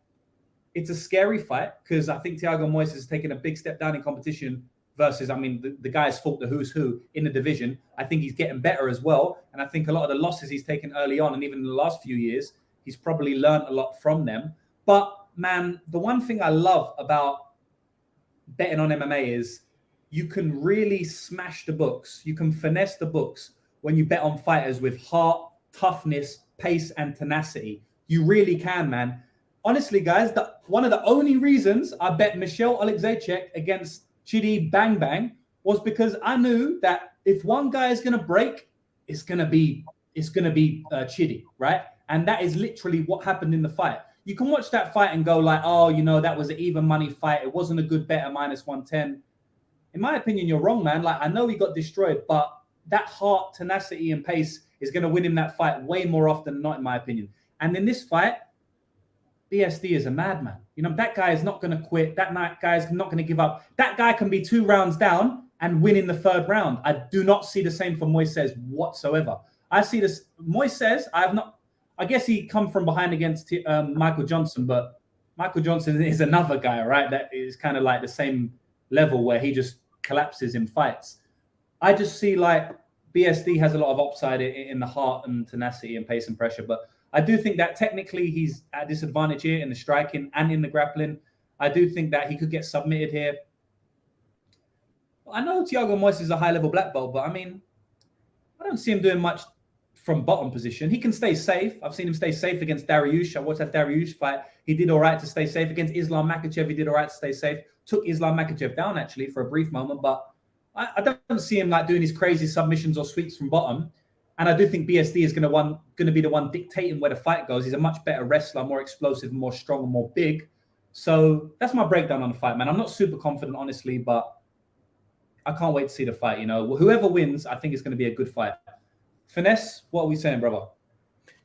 it's a scary fight because I think Thiago Moises has taken a big step down in competition versus, I mean, the guy's fought the who's who in the division. I think he's getting better as well. And I think a lot of the losses he's taken early on and even in the last few years, he's probably learned a lot from them. But man, the one thing I love about betting on MMA is you can really smash the books. You can finesse the books when you bet on fighters with heart, toughness, pace, and tenacity. You really can, man. Honestly, guys, one of the only reasons I bet Michelle Oleksiejczuk against Chidi Bang Bang was because I knew that if one guy is going to break, it's going to be Chidi, right? And that is literally what happened in the fight. You can watch that fight and go like, oh, you know, that was an even money fight. It wasn't a good bet at -110. In my opinion, you're wrong, man. Like, I know he got destroyed, but that heart, tenacity, and pace is going to win him that fight way more often than not, in my opinion. And in this fight, BSD is a madman. You know, that guy is not going to quit. That guy is not going to give up. That guy can be 2 rounds down and win in the 3rd round. I do not see the same for Moises whatsoever. I see this. Moises, I guess he come from behind against Michael Johnson, but Michael Johnson is another guy, right? That is kind of like the same level where he just collapses in fights. I just see like BSD has a lot of upside in the heart and tenacity and pace and pressure, but I do think that technically he's at disadvantage here in the striking and in the grappling. I do think that he could get submitted here. I know Thiago Moises is a high-level black belt, but I mean, I don't see him doing much from bottom position. He can stay safe. I've seen him stay safe against Dariush. I watched that Dariush fight. He did all right to stay safe. Against Islam Makhachev, he did all right to stay safe. Took Islam Makhachev down, actually, for a brief moment, but I don't see him like doing his crazy submissions or sweeps from bottom. And I do think BSD is going to be the one dictating where the fight goes. He's a much better wrestler, more explosive, more strong, and more big. So that's my breakdown on the fight, man. I'm not super confident, honestly, but I can't wait to see the fight. You know, whoever wins, I think it's going to be a good fight. Finesse, what are we saying, brother?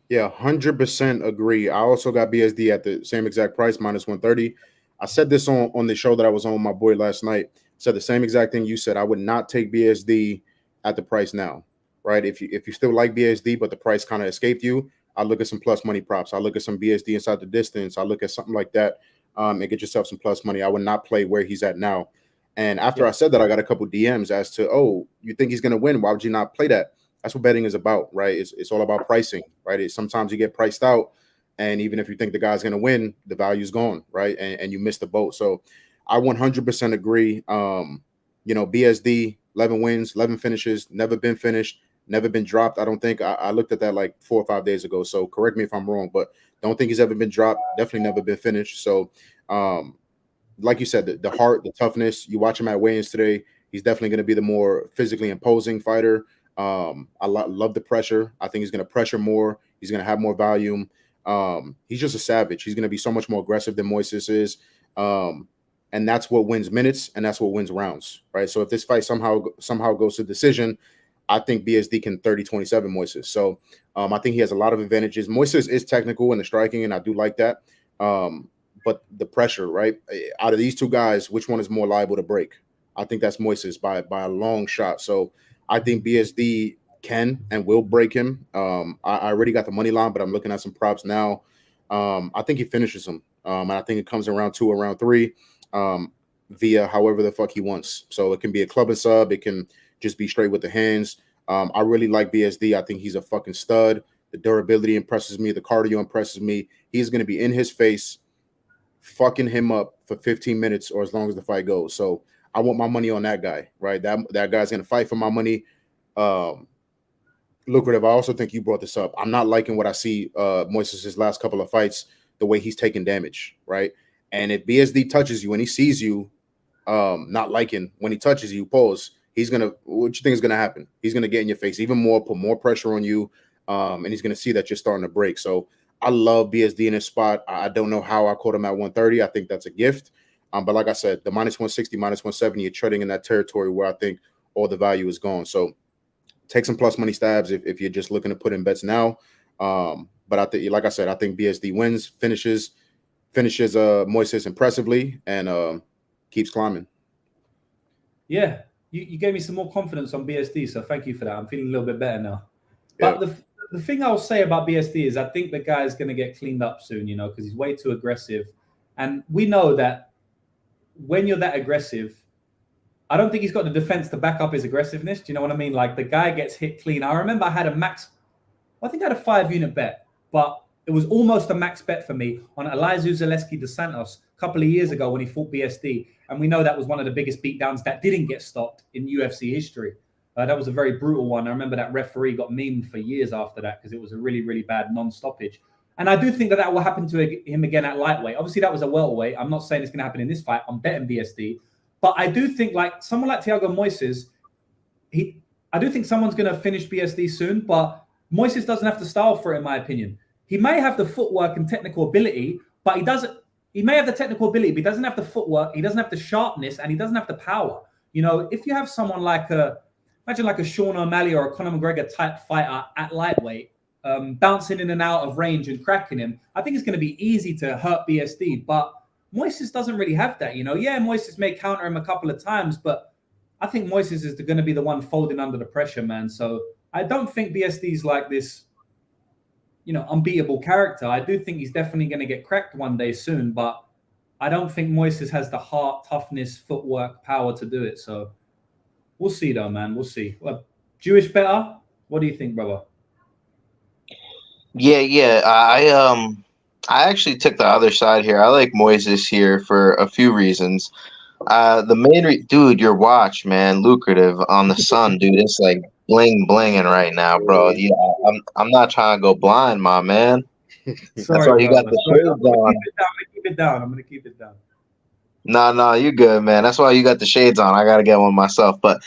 Yeah, 100% agree. I also got BSD at the same exact price, -130. I said this on the show that I was on with my boy last night. Said the same exact thing you said. I would not take BSD at the price now, right? If you still like BSD, but the price kind of escaped you, I look at some plus money props. I look at some BSD inside the distance. I look at something like that and get yourself some plus money. I would not play where he's at now. And after I said that, I got a couple DMs as to, oh, you think he's going to win? Why would you not play that? That's what betting is about, right? It's all about pricing, right? Sometimes you get priced out, and even if you think the guy's going to win, the value's gone, right? And you miss the boat. So I 100% agree. You know, BSD, 11 wins, 11 finishes, never been finished, never been dropped. I don't think I looked at that like 4 or 5 days ago. So correct me if I'm wrong, but don't think he's ever been dropped. Definitely never been finished. So, like you said, the heart, the toughness. You watch him at weigh-ins today. He's definitely going to be the more physically imposing fighter. I love the pressure. I think he's going to pressure more. He's going to have more volume. He's just a savage. He's going to be so much more aggressive than Moises is. And that's what wins minutes, and that's what wins rounds, right? So if this fight somehow goes to decision, I think BSD can 30-27 Moises. So I think he has a lot of advantages. Moises is technical in the striking, and I do like that. But the pressure, right? Out of these two guys, which one is more liable to break, I think that's Moises by a long shot. So I think BSD can and will break him. I already got the money line, but I'm looking at some props now. I think he finishes him. And I think it comes in round 2 or round 3 via however the fuck he wants. So it can be a club and sub. It can just be straight with the hands. I really like BSD. I think he's a fucking stud. The durability impresses me. The cardio impresses me. He's going to be in his face, fucking him up for 15 minutes or as long as the fight goes. So I want my money on that guy, right? That guy's going to fight for my money. Lucrative. I also think you brought this up. I'm not liking what I see Moises' last couple of fights, the way he's taking damage, right? And if BSD touches you and he sees you not liking when he touches you, pause, what you think is going to happen? He's going to get in your face even more, put more pressure on you, and he's going to see that you're starting to break. So I love BSD in his spot. I don't know how I caught him at 130. I think that's a gift. But like I said, the minus 160, minus 170, you're treading in that territory where I think all the value is gone. So take some plus money stabs if you're just looking to put in bets now. But I think, like I said, I think BSD wins, finishes Moises impressively, and keeps climbing. Yeah, you gave me some more confidence on BSD, so thank you for that. I'm feeling a little bit better now. But yeah. The thing I'll say about BSD is I think the guy is going to get cleaned up soon, because he's way too aggressive. And we know that when you're that aggressive, I don't think he's got the defense to back up his aggressiveness. Do you know what I mean? Like, the guy gets hit clean. I remember I had a 5-unit bet, but it was almost a max bet for me on Elizeu Zaleski dos Santos a couple of years ago when he fought BSD. And we know that was one of the biggest beatdowns that didn't get stopped in UFC history. That was a very brutal one. I remember that referee got memed for years after that because it was a really, really bad non-stoppage. And I do think that will happen to him again at lightweight. Obviously, that was a welterweight. I'm not saying it's going to happen in this fight. I'm betting BSD. But I do think, like, someone like Thiago Moises, I do think someone's going to finish BSD soon, but Moises doesn't have the style for it, in my opinion. He may have the footwork and technical ability, but he may have the technical ability, but he doesn't have the footwork, he doesn't have the sharpness, and he doesn't have the power. If you have someone like imagine like a Sean O'Malley or a Conor McGregor type fighter at lightweight, bouncing in and out of range and cracking him, I think it's going to be easy to hurt BSD, but Moises doesn't really have that, Yeah, Moises may counter him a couple of times, but I think Moises is going to be the one folding under the pressure, man. So I don't think BSD's like this, unbeatable character. I do think he's definitely going to get cracked one day soon, but I don't think Moises has the heart, toughness, footwork, power to do it. So we'll see, though, man. We'll see. Well, Jewish better? What do you think, brother? Yeah. I actually took the other side here. I like Moises here for a few reasons. The main dude, your watch, man, Lucrative on the sun, dude. It's like blinging right now, bro. Yeah, I'm not trying to go blind, my man. That's why you got the shades on. I'm gonna keep it down. No, you're good, man. That's why you got the shades on. I gotta get one myself. But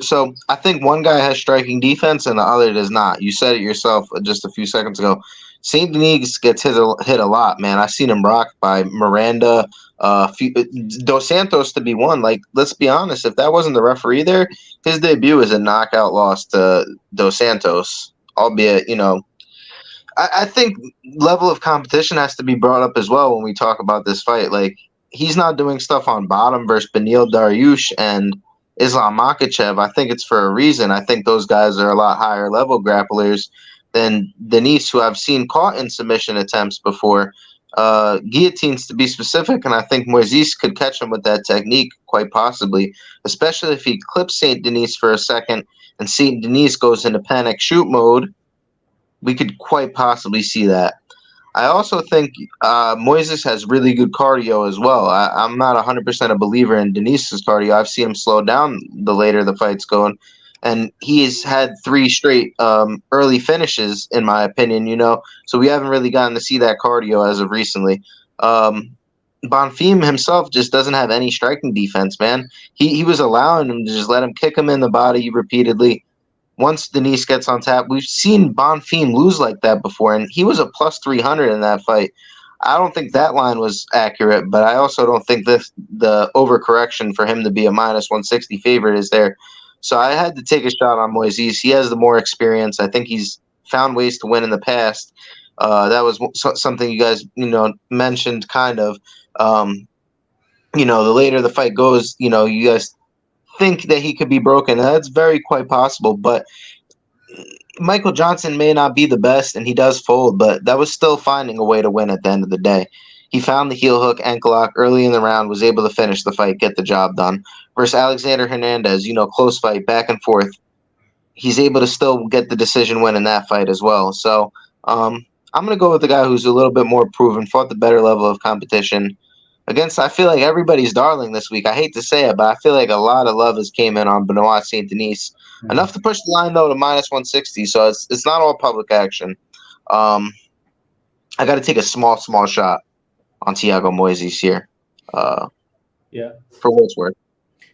so I think one guy has striking defense and the other does not. You said it yourself just a few seconds ago. Saint Denis gets hit a lot, man. I've seen him rocked by Miranda, Dos Santos to be one. Like, let's be honest, if that wasn't the referee there, his debut is a knockout loss to Dos Santos. Albeit, I think level of competition has to be brought up as well when we talk about this fight. Like, he's not doing stuff on bottom versus Beneil Dariush and Islam Makhachev. I think it's for a reason. I think those guys are a lot higher level grapplers than Denis, who I've seen caught in submission attempts before. Guillotines, to be specific, and I think Moises could catch him with that technique quite possibly, especially if he clips Saint Denis for a second and Saint Denis goes into panic shoot mode. We could quite possibly see that. I also think Moises has really good cardio as well. I'm not 100% a believer in Denis's cardio. I've seen him slow down the later the fight's going. And he's had 3 straight early finishes, in my opinion, So we haven't really gotten to see that cardio as of recently. Bonfim himself just doesn't have any striking defense, man. He was allowing him to just let him kick him in the body repeatedly. Once Denis gets on tap, we've seen Bonfim lose like that before, and he was a plus 300 in that fight. I don't think that line was accurate, but I also don't think the overcorrection for him to be a minus 160 favorite is there. So I had to take a shot on Moises. He has the more experience. I think he's found ways to win in the past. That was something you guys, mentioned kind of. the later the fight goes, you guys think that he could be broken. That's very quite possible, but Michael Johnson may not be the best, and he does fold, but that was still finding a way to win at the end of the day. He found the heel hook, ankle lock early in the round, was able to finish the fight, get the job done. Versus Alexander Hernandez, close fight, back and forth. He's able to still get the decision win in that fight as well. So I'm going to go with the guy who's a little bit more proven, fought the better level of competition. I feel like everybody's darling this week. I hate to say it, but I feel like a lot of love has came in on Benoit St. Denis. Enough to push the line, though, to -160, so it's not all public action. I got to take a small shot on Thiago Moises here. For what it's worth.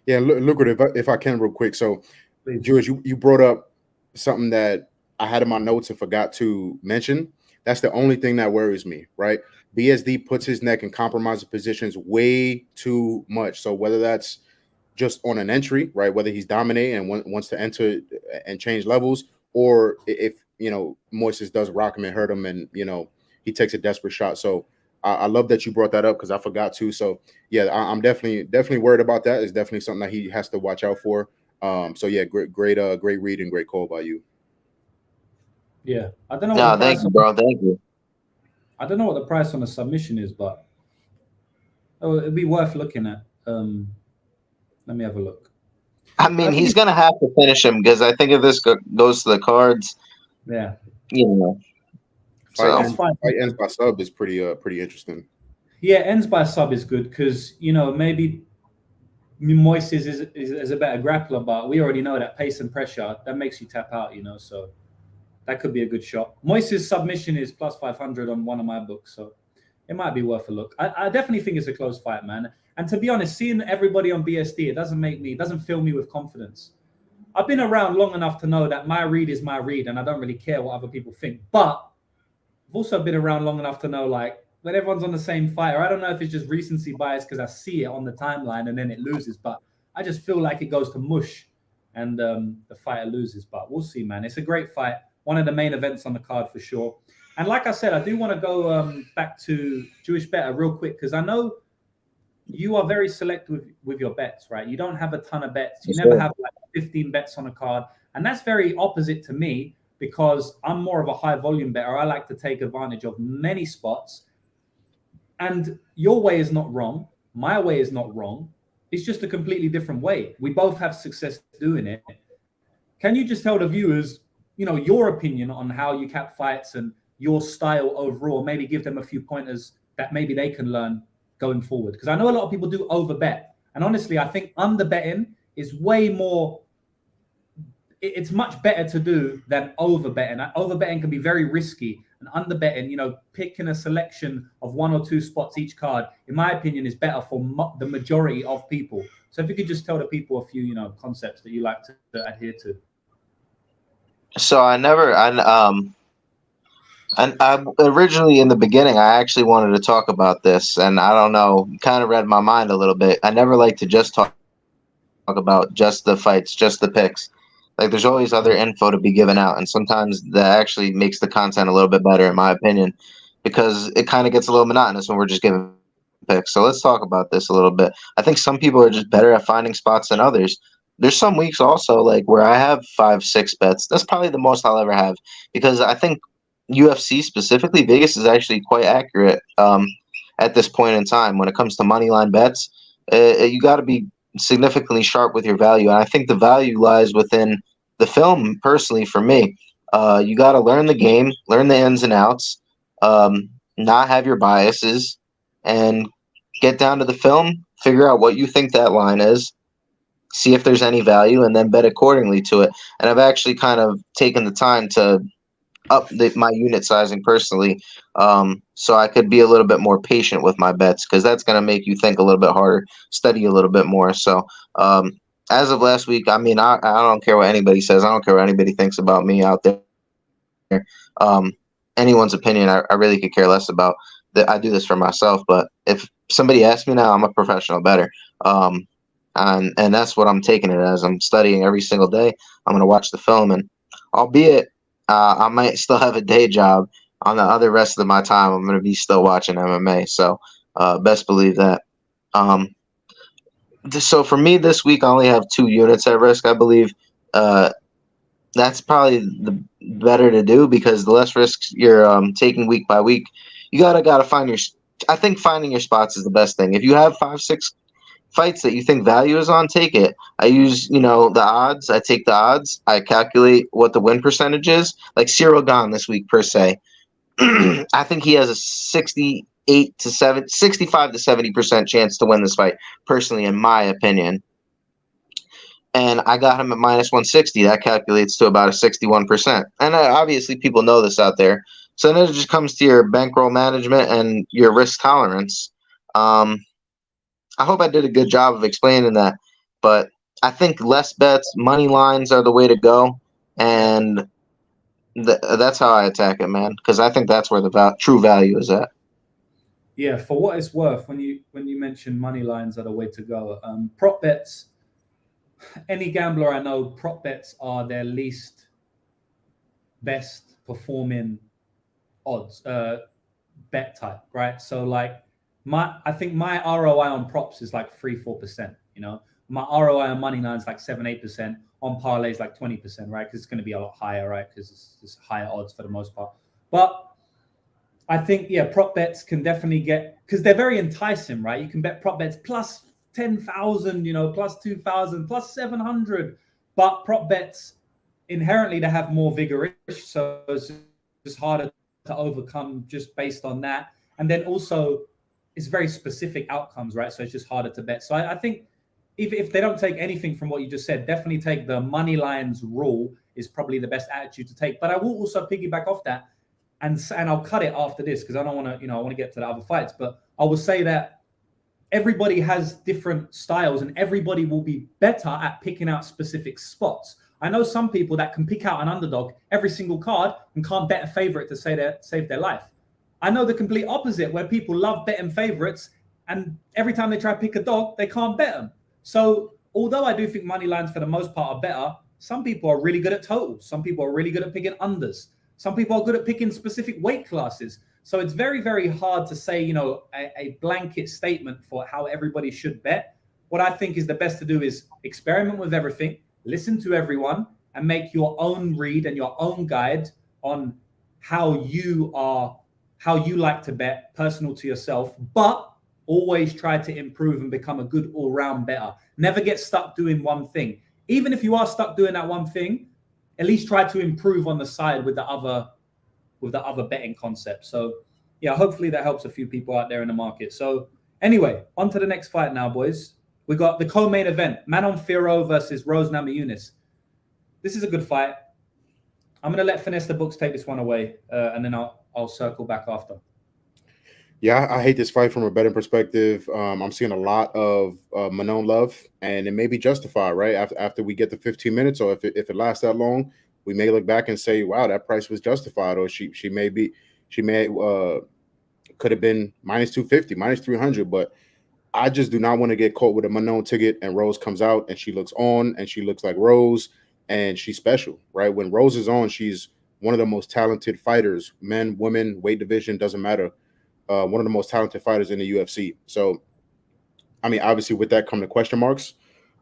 Yeah, Lucrative, if I can real quick. So, Please. George, you brought up something that I had in my notes and forgot to mention. That's the only thing that worries me, right? BSD puts his neck in compromising positions way too much. So whether that's just on an entry, right, whether he's dominating and wants to enter and change levels, or if, Moises does rock him and hurt him and, he takes a desperate shot. So I love that you brought that up because I forgot to. So, yeah, I'm definitely worried about that. It's definitely something that he has to watch out for. So, yeah, great read and great call by you. Yeah. I don't know. No, thank you, bro. Thank you. I don't know what the price on a submission is, but it'd be worth looking at. Let me have a look. I mean, he's going to have to finish him because I think if this goes to the cards, yeah, Fight ends by sub is pretty interesting. Yeah, ends by sub is good because maybe Moises is a better grappler, but we already know that pace and pressure that makes you tap out. So that could be a good shot. Moises' submission is +500 on one of my books, so it might be worth a look. I definitely think it's a close fight, man. And to be honest, seeing everybody on BSD, it doesn't fill me with confidence. I've been around long enough to know that my read is my read, and I don't really care what other people think. But I've also been around long enough to know, like, when everyone's on the same fight, or I don't know if it's just recency bias because I see it on the timeline and then it loses, but I just feel like it goes to mush and the fighter loses. But we'll see, man. It's a great fight. One of the main events on the card for sure. And like I said, I do want to go back to Jewish Better real quick because I know you are very selective with your bets, right? You don't have a ton of bets. You never have like 15 bets on a card. And that's very opposite to me because I'm more of a high volume bettor. I like to take advantage of many spots. And your way is not wrong. My way is not wrong. It's just a completely different way. We both have success doing it. Can you just tell the viewers, your opinion on how you cap fights and your style overall? Maybe give them a few pointers that maybe they can learn going forward. Because I know a lot of people do overbet. And honestly, I think underbetting is way more, it's much better to do than overbetting. Overbetting can be very risky. And underbetting, picking a selection of one or two spots each card, in my opinion, is better for the majority of people. So if you could just tell the people a few, concepts that you like to adhere to. So I originally in the beginning, I actually wanted to talk about this, and I don't know, kind of read my mind a little bit. I never like to just talk about just the fights, just the picks. Like there's always other info to be given out, and sometimes that actually makes the content a little bit better, in my opinion, because it kind of gets a little monotonous when we're just giving picks. So let's talk about this a little bit. I think some people are just better at finding spots than others. There's some weeks also like where I have 5-6 bets. That's probably the most I'll ever have because I think UFC specifically, Vegas is actually quite accurate at this point in time when it comes to money line bets. You got to be significantly sharp with your value, and I think the value lies within the film. Personally, for me, you got to learn the game, learn the ins and outs, not have your biases, and get down to the film, figure out what you think that line is, see if there's any value, and then bet accordingly to it. And I've actually kind of taken the time to up my unit sizing personally, so I could be a little bit more patient with my bets because that's going to make you think a little bit harder, study a little bit more. So as of last week, I mean, I don't care what anybody says. I don't care what anybody thinks about me out there. Anyone's opinion, I really could care less about. That I do this for myself, but if somebody asks me now, I'm a professional bettor. And that's what I'm taking it as. I'm studying every single day. I'm going to watch the film, and albeit I might still have a day job, on the other rest of my time, I'm going to be still watching MMA. So best believe that. So for me this week, I only have 2 units at risk. I believe that's probably the better to do because the less risks you're taking week by week, you gotta find your. I think finding your spots is the best thing. If you have 5, 6 fights that you think value is on, take it. I use the odds. I take the odds. I calculate what the win percentage is. Like Cyril Gane this week per se. I think he has a 65 to 70% chance to win this fight. Personally, in my opinion. And I got him at minus 160. That calculates to about a 61%. And obviously, people know this out there. So then it just comes to your bankroll management and your risk tolerance. I hope I did a good job of explaining that. But I think less bets, money lines are the way to go. And that's how I attack it, man. Because I think that's where the true value is at. Yeah, for what it's worth, when you mention money lines are the way to go, prop bets. Any gambler I know, prop bets are their least best performing odds bet type, right? So like I think my ROI on props is like 3-4%. My ROI on money lines like 7-8%. On parlays like 20%, right? Because it's going to be a lot higher, right? Because it's higher odds for the most part. But I think prop bets can definitely because they're very enticing, right? You can bet prop bets plus 10,000, plus 2,000, plus 700. But prop bets inherently they have more vigorish, so it's just harder to overcome just based on that. And then also it's very specific outcomes, right? So it's just harder to bet. So I think if they don't take anything from what you just said, definitely take the money lines rule is probably the best attitude to take. But I will also piggyback off that, and I'll cut it after this because I don't want to, I want to get to the other fights. But I will say that everybody has different styles and everybody will be better at picking out specific spots. I know some people that can pick out an underdog every single card and can't bet a favorite to save their life. I know the complete opposite where people love betting favorites and every time they try to pick a dog, they can't bet them. So although I do think money lines for the most part are better, some people are really good at totals. Some people are really good at picking unders. Some people are good at picking specific weight classes. So it's very, very hard to say, a blanket statement for how everybody should bet. What I think is the best to do is experiment with everything, listen to everyone, and make your own read and your own guide on how you like to bet, personal to yourself, but always try to improve and become a good all-round bettor. Never get stuck doing one thing. Even if you are stuck doing that one thing, at least try to improve on the side with the other betting concept. So yeah, hopefully that helps a few people out there in the market. So anyway, on to the next fight now, boys. We got the co-main event, Manon Fiorot versus Rose Namajunas. This is a good fight. I'm going to let Finesse the Books take this one away, and then I'll circle back after. Yeah, I hate this fight from a betting perspective. I'm seeing a lot of Manon love, and it may be justified, right? After we get the 15 minutes, or if it lasts that long, we may look back and say, "Wow, that price was justified," or she could have been minus 250, minus 300. But I just do not want to get caught with a Manon ticket, and Rose comes out and she looks on, and she looks like Rose, and she's special, right? When Rose is on, she's one of the most talented fighters, men, women, weight division, doesn't matter. One of the most talented fighters in the UFC. So, I mean, obviously with that come the question marks.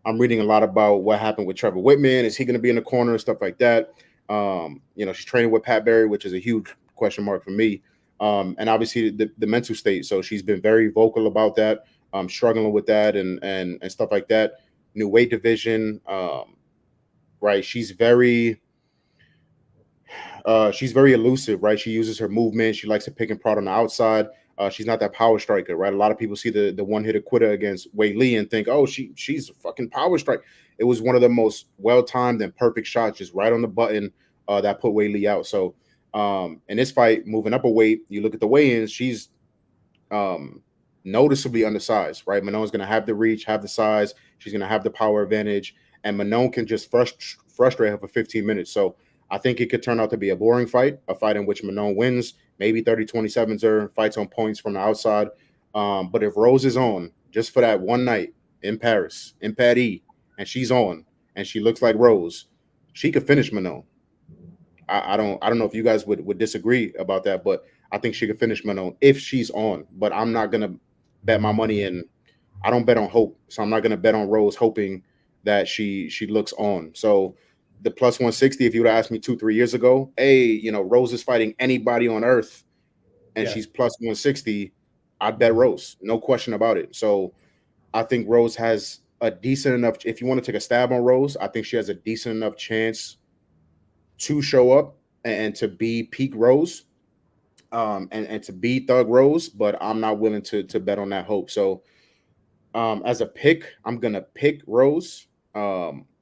I'm reading a lot about what happened with Trevor Whitman. Is he going to be in the corner and stuff like that? She's training with Pat Barry, which is a huge question mark for me. And obviously the mental state. So she's been very vocal about that, struggling with that and stuff like that. New weight division, right? She's very elusive, right? She uses her movement. She likes to pick and prod on the outside. She's not that power striker, right? A lot of people see the one-hitter quitter against Wei Li and think, oh, she's a fucking power strike. It was one of the most well-timed and perfect shots, just right on the button that put Wei Li out. So in this fight, moving up a weight, you look at the weigh-ins, she's noticeably undersized, right? Manon's going to have the reach, have the size. She's going to have the power advantage. And Manon can just frustrate her for 15 minutes. So I think it could turn out to be a boring fight, a fight in which Manon wins, maybe 30-27s her, fights on points from the outside. But if Rose is on just for that one night in Paris, in Paris, and she's on and she looks like Rose, she could finish Manon. I don't know if you guys would disagree about that, but I think she could finish Manon if she's on. But I'm not gonna bet my money in I don't bet on hope, so I'm not going to bet on Rose hoping that she looks on. So the plus 160, if you would have asked me 2-3 years ago, hey, you know, Rose is fighting anybody on earth and she's plus 160, I'd bet Rose, no question about it. So I think Rose has a decent enough, if you want to take a stab on Rose, I think she has a decent enough chance to show up and to be peak Rose, and to be Thug Rose, but I'm not willing to bet on that hope. So as a pick, I'm gonna pick Rose,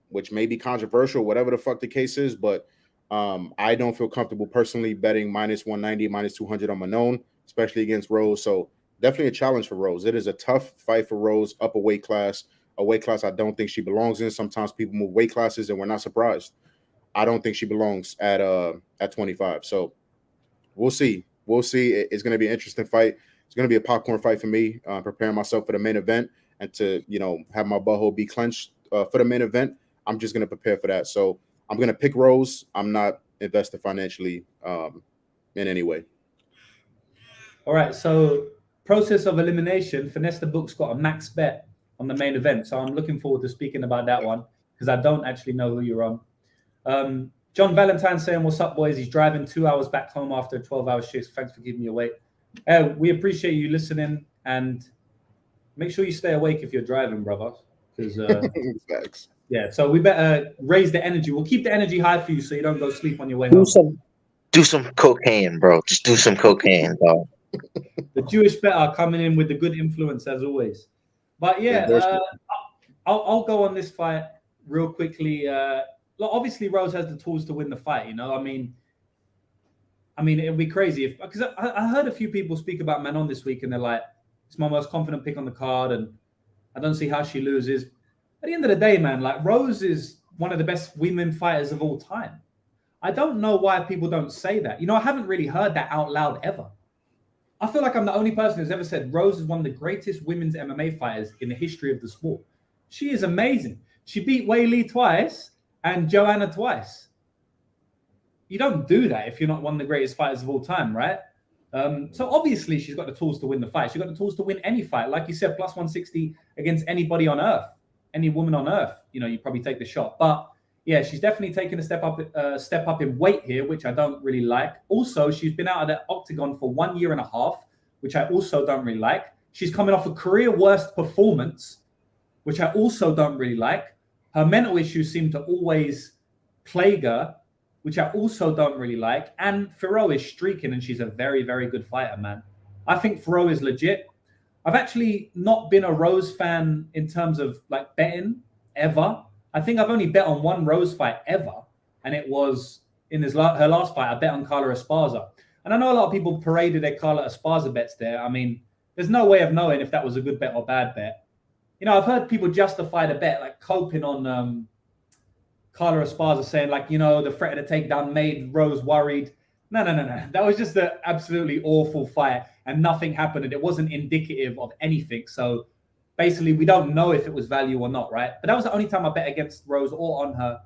which may be controversial, whatever the fuck the case is, but I don't feel comfortable personally betting minus 190, minus 200 on Manon, especially against Rose. So definitely a challenge for Rose. It is a tough fight for Rose, up a weight class I don't think she belongs in. Sometimes people move weight classes and we're not surprised. I don't think she belongs at 25. So we'll see. We'll see. It's going to be an interesting fight. It's going to be a popcorn fight for me, preparing myself for the main event and to, you know, have my butthole be clenched for the main event. I'm just going to prepare for that. So I'm going to pick Rose. I'm not invested financially in any way. All right. So process of elimination, Finesse the Book's got a max bet on the main event. So I'm looking forward to speaking about that one because I don't actually know who you're on. John Valentine saying, what's up, boys? He's driving 2 hours back home after a 12-hour shift. Thanks for keeping me awake. We appreciate you listening, and make sure you stay awake if you're driving, brother. Because yeah, so we better raise the energy. We'll keep the energy high for you so you don't go sleep on your way home. Do some cocaine, bro. Just do some cocaine, dog. The Jewish bet are coming in with the good influence as always. But yeah, I'll go on this fight real quickly. Obviously, Rose has the tools to win the fight. You know, I mean, it'll be crazy because I heard a few people speak about Manon this week, and they're like, "It's my most confident pick on the card, and I don't see how she loses." At the end of the day, man, like Rose is one of the best women fighters of all time. I don't know why people don't say that. You know, I haven't really heard that out loud ever. I feel like I'm the only person who's ever said Rose is one of the greatest women's MMA fighters in the history of the sport. She is amazing. She beat Wei Li twice and Joanna twice. You don't do that if you're not one of the greatest fighters of all time, right? So obviously she's got the tools to win the fight. She's got the tools to win any fight. Like you said, plus 160 against anybody on earth, any woman on earth. You know, you probably take the shot. But yeah, she's definitely taken a step up in weight here, which I don't really like. Also, she's been out of the octagon for 1 year and a half, which I also don't really like. She's coming off a career worst performance, which I also don't really like. Her mental issues seem to always plague her, which I also don't really like. And Fiorot is streaking, and she's a very, very good fighter, man. I think Fiorot is legit. I've actually not been a Rose fan in terms of like betting ever. I think I've only bet on one Rose fight ever, and it was in her last fight. I bet on Carla Esparza. And I know a lot of people paraded their Carla Esparza bets there. I mean, there's no way of knowing if that was a good bet or bad bet. You know, I've heard people justify the bet, like coping on Carla Esparza saying, like, you know, the threat of the takedown made Rose worried. No. That was just an absolutely awful fight, and nothing happened, and it wasn't indicative of anything. So basically, we don't know if it was value or not, right? But that was the only time I bet against Rose or on her.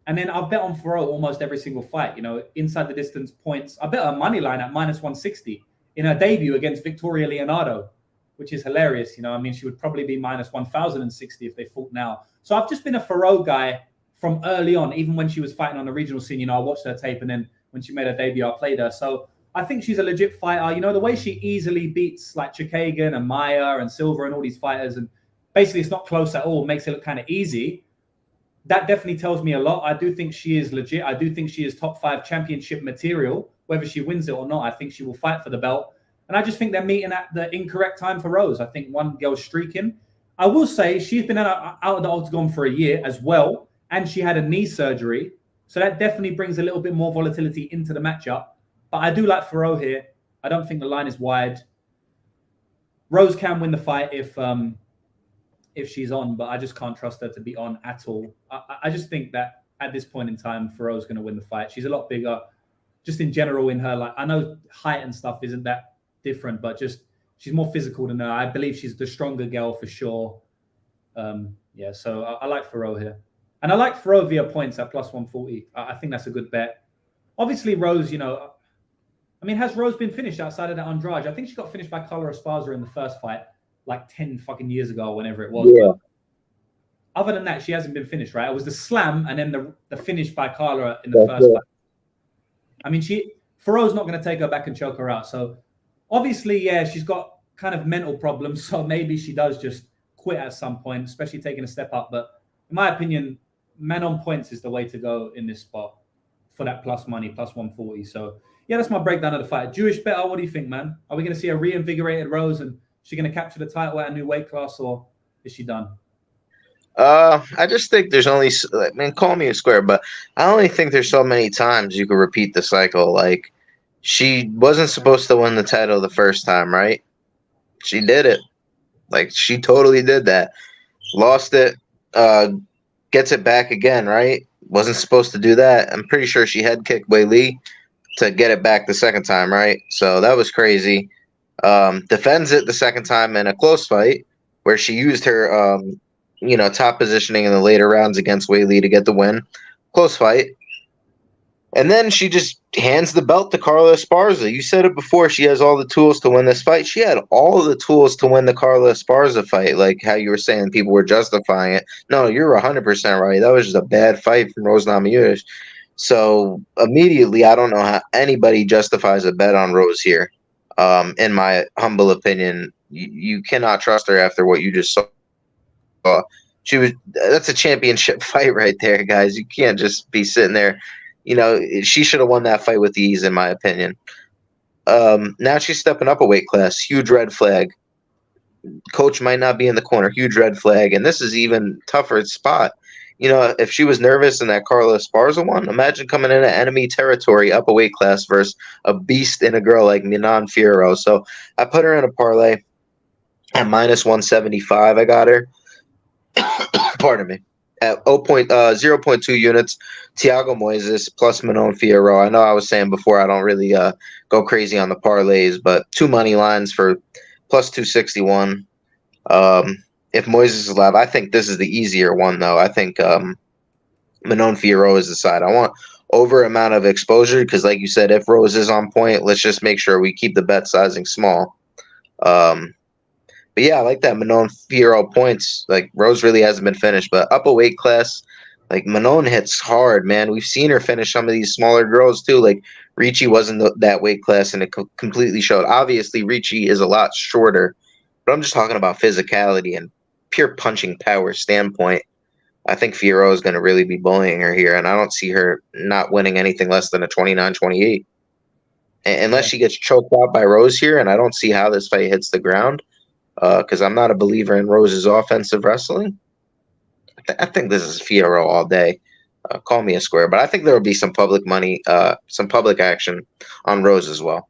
And then I've bet on Fiorot almost every single fight, you know, inside the distance points. I bet her money line at minus 160 in her debut against Victoria Leonardo, which is hilarious. You know, I mean, she would probably be minus 1,060 if they fought now. So I've just been a Fiorot guy from early on, even when she was fighting on the regional scene. You know, I watched her tape, and then when she made her debut, I played her. So I think she's a legit fighter. You know, the way she easily beats like Chikagan and Maya and Silva and all these fighters, and basically it's not close at all, makes it look kind of easy. That definitely tells me a lot. I do think she is legit. I do think she is top 5 championship material. Whether she wins it or not, I think she will fight for the belt. And I just think they're meeting at the incorrect time for Rose. I think one girl's streaking. I will say she's been out of the octagon for a year as well, and she had a knee surgery. So that definitely brings a little bit more volatility into the matchup. But I do like Fiorot here. I don't think the line is wide. Rose can win the fight if she's on, but I just can't trust her to be on at all. I just think that at this point in time, Fiorot's going to win the fight. She's a lot bigger. Just in general in her, like, I know height and stuff isn't that different, but just she's more physical than her. I believe she's the stronger girl for sure. Yeah, so I like Fiorot here. And I like Fiorot via points at plus 140. I think that's a good bet. Obviously, Rose, you know, I mean, has Rose been finished outside of that Andrade? I think she got finished by Carla Esparza in the first fight, like 10 fucking years ago, whenever it was. Yeah. But other than that, she hasn't been finished, right? It was the slam and then the finish by Carla in the first fight. I mean, Fiorot's not going to take her back and choke her out. So obviously, yeah, she's got kind of mental problems. So maybe she does just quit at some point, especially taking a step up. But in my opinion, man on points is the way to go in this spot for that plus money, plus 140. So yeah, that's my breakdown of the fight. Jewish better, what do you think, man? Are we going to see a reinvigorated Rose and she going to capture the title at a new weight class, or is she done? I just think there's only, I mean, call me a square, but I only think there's so many times you could repeat the cycle. Like, she wasn't supposed to win the title the first time, right? She did it. Like, she totally did that. Lost it, gets it back again, right? Wasn't supposed to do that. I'm pretty sure she head kicked Wei Li to get it back the second time, right? So that was crazy. Defends it the second time in a close fight where she used her top positioning in the later rounds against Wei Li to get the win. Close fight. And then she just hands the belt to Carla Esparza. You said it before. She has all the tools to win this fight. She had all the tools to win the Carla Esparza fight, like how you were saying people were justifying it. No, you're 100% right. That was just a bad fight from Rose Namajunas. So immediately, I don't know how anybody justifies a bet on Rose here. In my humble opinion, you cannot trust her after what you just saw. That's a championship fight right there, guys. You can't just be sitting there. She should have won that fight with ease, in my opinion. Now she's stepping up a weight class. Huge red flag. Coach might not be in the corner. Huge red flag. And this is even tougher spot. If she was nervous in that Carla Esparza one, imagine coming into enemy territory up a weight class versus a beast in a girl like Minan Fiorot. So I put her in a parlay at minus 175. I got her. Pardon me. At 0.2 units, Thiago Moises plus Manon Fiorot. I know I was saying before I don't really go crazy on the parlays, but 2 money lines for plus 261. If Moises is alive, I think this is the easier one, though. I think Manon Fiorot is the side. I want over amount of exposure because, like you said, if Rose is on point, let's just make sure we keep the bet sizing small. But yeah, I like that Manon Fiorot points. Like, Rose really hasn't been finished, but up a weight class, like, Manon hits hard, man. We've seen her finish some of these smaller girls too. Like, Ricci wasn't that weight class, and it completely showed. Obviously, Ricci is a lot shorter, but I'm just talking about physicality and pure punching power standpoint. I think Fiorot is going to really be bullying her here, and I don't see her not winning anything less than a 29-28. Unless she gets choked out by Rose here, and I don't see how this fight hits the ground. Because I'm not a believer in Rose's offensive wrestling. I think this is Fiorot all day. Call me a square, but I think there will be some public money, some public action on Rose as well.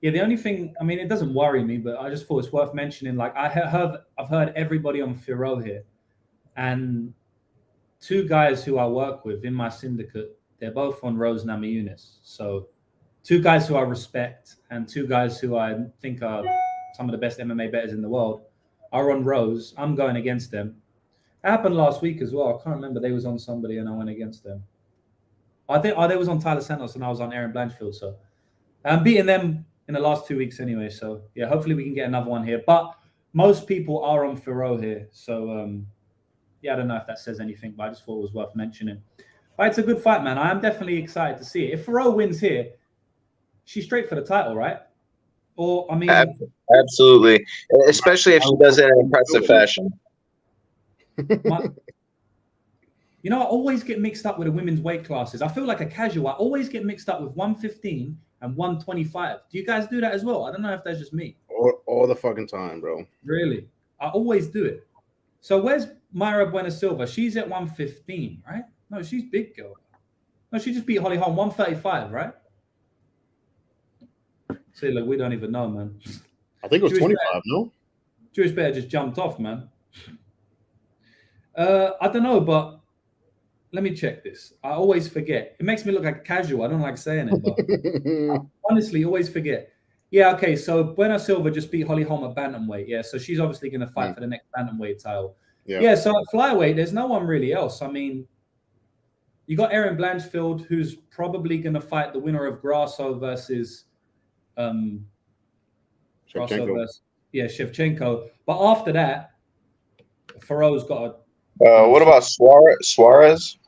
Yeah, the only thing, I mean, it doesn't worry me, but I just thought it's worth mentioning. Like, I've heard everybody on Fiorot here, and 2 guys who I work with in my syndicate, they're both on Rose Namajunas. So 2 guys who I respect and 2 guys who I think are some of the best MMA bettors in the world are on Rose. I'm going against them. It happened last week as well. I can't remember. They was on somebody and I went against them. I think they was on Tyler Santos and I was on Aaron Blanchfield. So I'm beating them in the last 2 weeks anyway. So yeah, hopefully we can get another one here. But most people are on Fiorot here. So yeah, I don't know if that says anything, but I just thought it was worth mentioning. But it's a good fight, man. I am definitely excited to see it. If Fiorot wins here, she's straight for the title, right? Or, I mean... Absolutely. Especially if she does it in impressive fashion. I always get mixed up with the women's weight classes. I feel like a casual. I always get mixed up with 115 and 125. Do you guys do that as well? I don't know if that's just me. All the fucking time, bro. Really? I always do it. So where's Mayra Buena Silva? She's at 115, right? No, she's big girl. No, she just beat Holly Holm 135, right? See, look, we don't even know, man. I think it was 25, no? Jewish Bear just jumped off, man. I don't know, but let me check this. I always forget. It makes me look like casual. I don't like saying it, but I honestly always forget. Yeah, okay, so Buena Silva just beat Holly Holm at bantamweight. Yeah, so she's obviously going to fight for the next bantamweight title. Yeah, so at flyweight, there's no one really else. I mean, you got Aaron Blanchfield, who's probably going to fight the winner of Grasso versus... Shevchenko. But after that, Fiorot's got What about Suarez?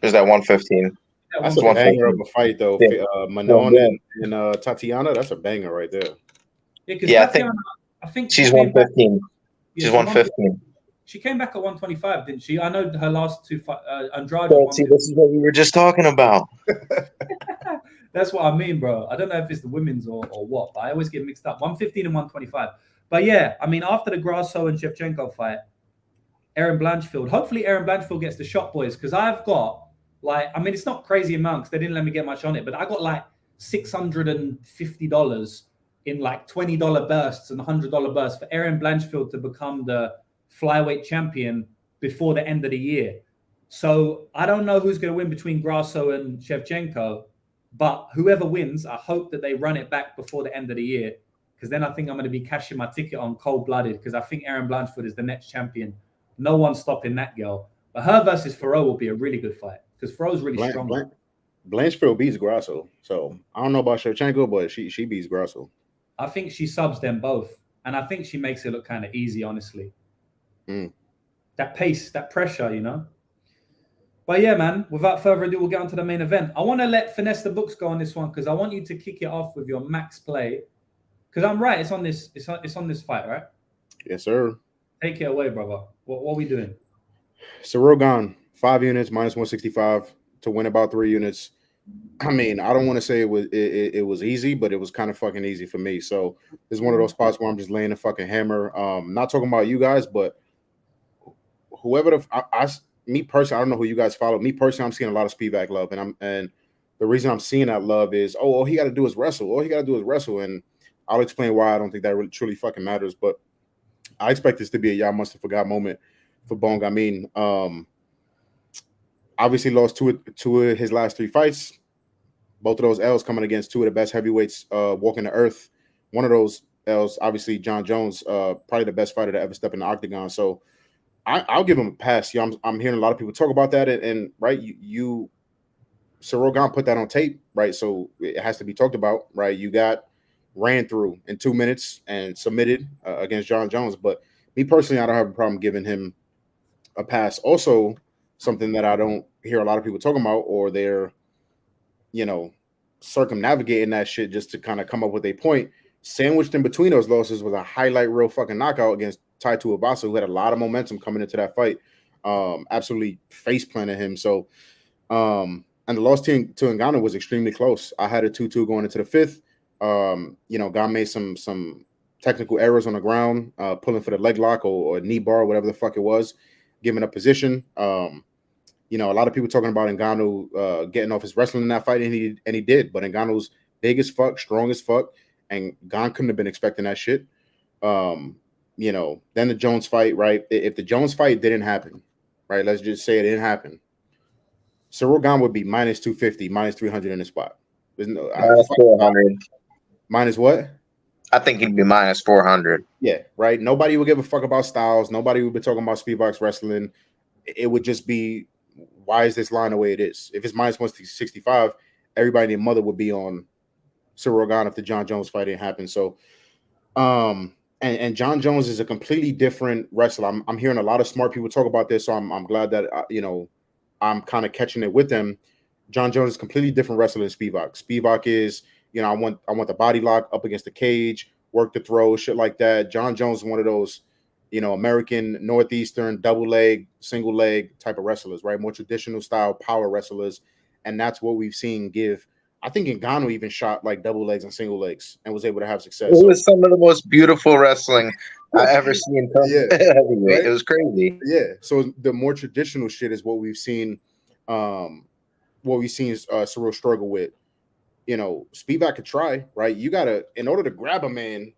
Is that 115? That's a banger of a fight, though. Yeah. Manon and Tatiana, that's a banger right there. Yeah, Tatiana, I think she's 115. She's 115. She came back at 125, didn't she? I know her last two fights. Andrade. See, this is what we were just talking about. That's what I mean, bro. I don't know if it's the women's or what, but I always get mixed up. 115 and 125. But yeah, I mean, after the Grasso and Shevchenko fight, Erin Blanchfield. Hopefully, Erin Blanchfield gets the shot, boys, because I've got it's not crazy amounts. They didn't let me get much on it, but I got like $650 in like $20 bursts and $100 bursts for Erin Blanchfield to become the flyweight champion before the end of the year. So I don't know who's going to win between Grasso and Shevchenko, but whoever wins, I hope that they run it back before the end of the year, because then I think I'm going to be cashing my ticket on cold-blooded, because I think Erin Blanchfield is the next champion. No one's stopping that girl. But her versus Fiorot will be a really good fight, because Fiorot's really strong. Blanchfield beats Grasso. So I don't know about Shevchenko, but she beats Grasso. I think she subs them both. And I think she makes it look kind of easy, honestly. That pace, that pressure, you know? But yeah, man, without further ado, we'll get on to the main event. I want to let Finesse the Books go on this one, because I want you to kick it off with your max play. Because I'm right, it's on this fight, right? Yes, sir. Take it away, brother. What are we doing? Ciryl Gane, 5 units, minus 165 to win about 3 units. I mean, I don't want to say it was easy, but it was kind of fucking easy for me. So this is one of those spots where I'm just laying a fucking hammer. Not talking about you guys, but whoever me personally, I don't know who you guys follow. Me personally, I'm seeing a lot of Spivak love, and the reason I'm seeing that love is all he got to do is wrestle. All he got to do is wrestle, and I'll explain why I don't think that really truly fucking matters. But I expect this to be a y'all must have forgot moment for Bong. I mean, obviously lost two of his last 3 fights. Both of those L's coming against 2 of the best heavyweights walking the earth. One of those L's, obviously, John Jones, probably the best fighter to ever step in the octagon. So I'll give him a pass. I'm hearing a lot of people talk about that, and right, you Ciryl Gane put that on tape, right? So it has to be talked about, right? You ran through in 2 minutes and submitted against John Jones. But me personally, I don't have a problem giving him a pass. Also, something that I don't hear a lot of people talking about, or they're circumnavigating that shit just to kind of come up with a point. Sandwiched in between those losses was a highlight reel fucking knockout against Tai Tuivasa, who had a lot of momentum coming into that fight. Absolutely face planted him. So, and the loss to Ngannou was extremely close. I had a 2-2 going into the 5th. Gane made some technical errors on the ground, pulling for the leg lock or knee bar, whatever the fuck it was, giving up position. A lot of people talking about Ngannou getting off his wrestling in that fight, and he did. But Ngannou's big as fuck, strong as fuck, and Gane couldn't have been expecting that shit. Then the Jones fight, right? If the Jones fight didn't happen, right? Let's just say it didn't happen. Ciryl Gane would be minus 250, minus 300 in the spot. There's no minus 400. Minus what? I think he'd be minus 400. Yeah, right. Nobody would give a fuck about styles. Nobody would be talking about Spivak's wrestling. It would just be, why is this line the way it is? If it's minus 165, everybody and their mother would be on Ciryl Gane if the John Jones fight didn't happen. So, and John Jones is a completely different wrestler. I'm hearing a lot of smart people talk about this, so I'm glad that I'm kind of catching it with them. John Jones is a completely different wrestler than Spivak. Spivak is, I want the body lock up against the cage, work the throw, shit like that. John Jones is one of those, American Northeastern double leg, single leg type of wrestlers, right? More traditional style power wrestlers. And that's what we've seen give. I think Ngannou even shot like double legs and single legs and was able to have success. It was some of the most beautiful wrestling I ever seen. Yeah, right? It was crazy. Yeah. So the more traditional shit is what we've seen. Ciryl struggle with. Spivak could try, right? In order to grab a man,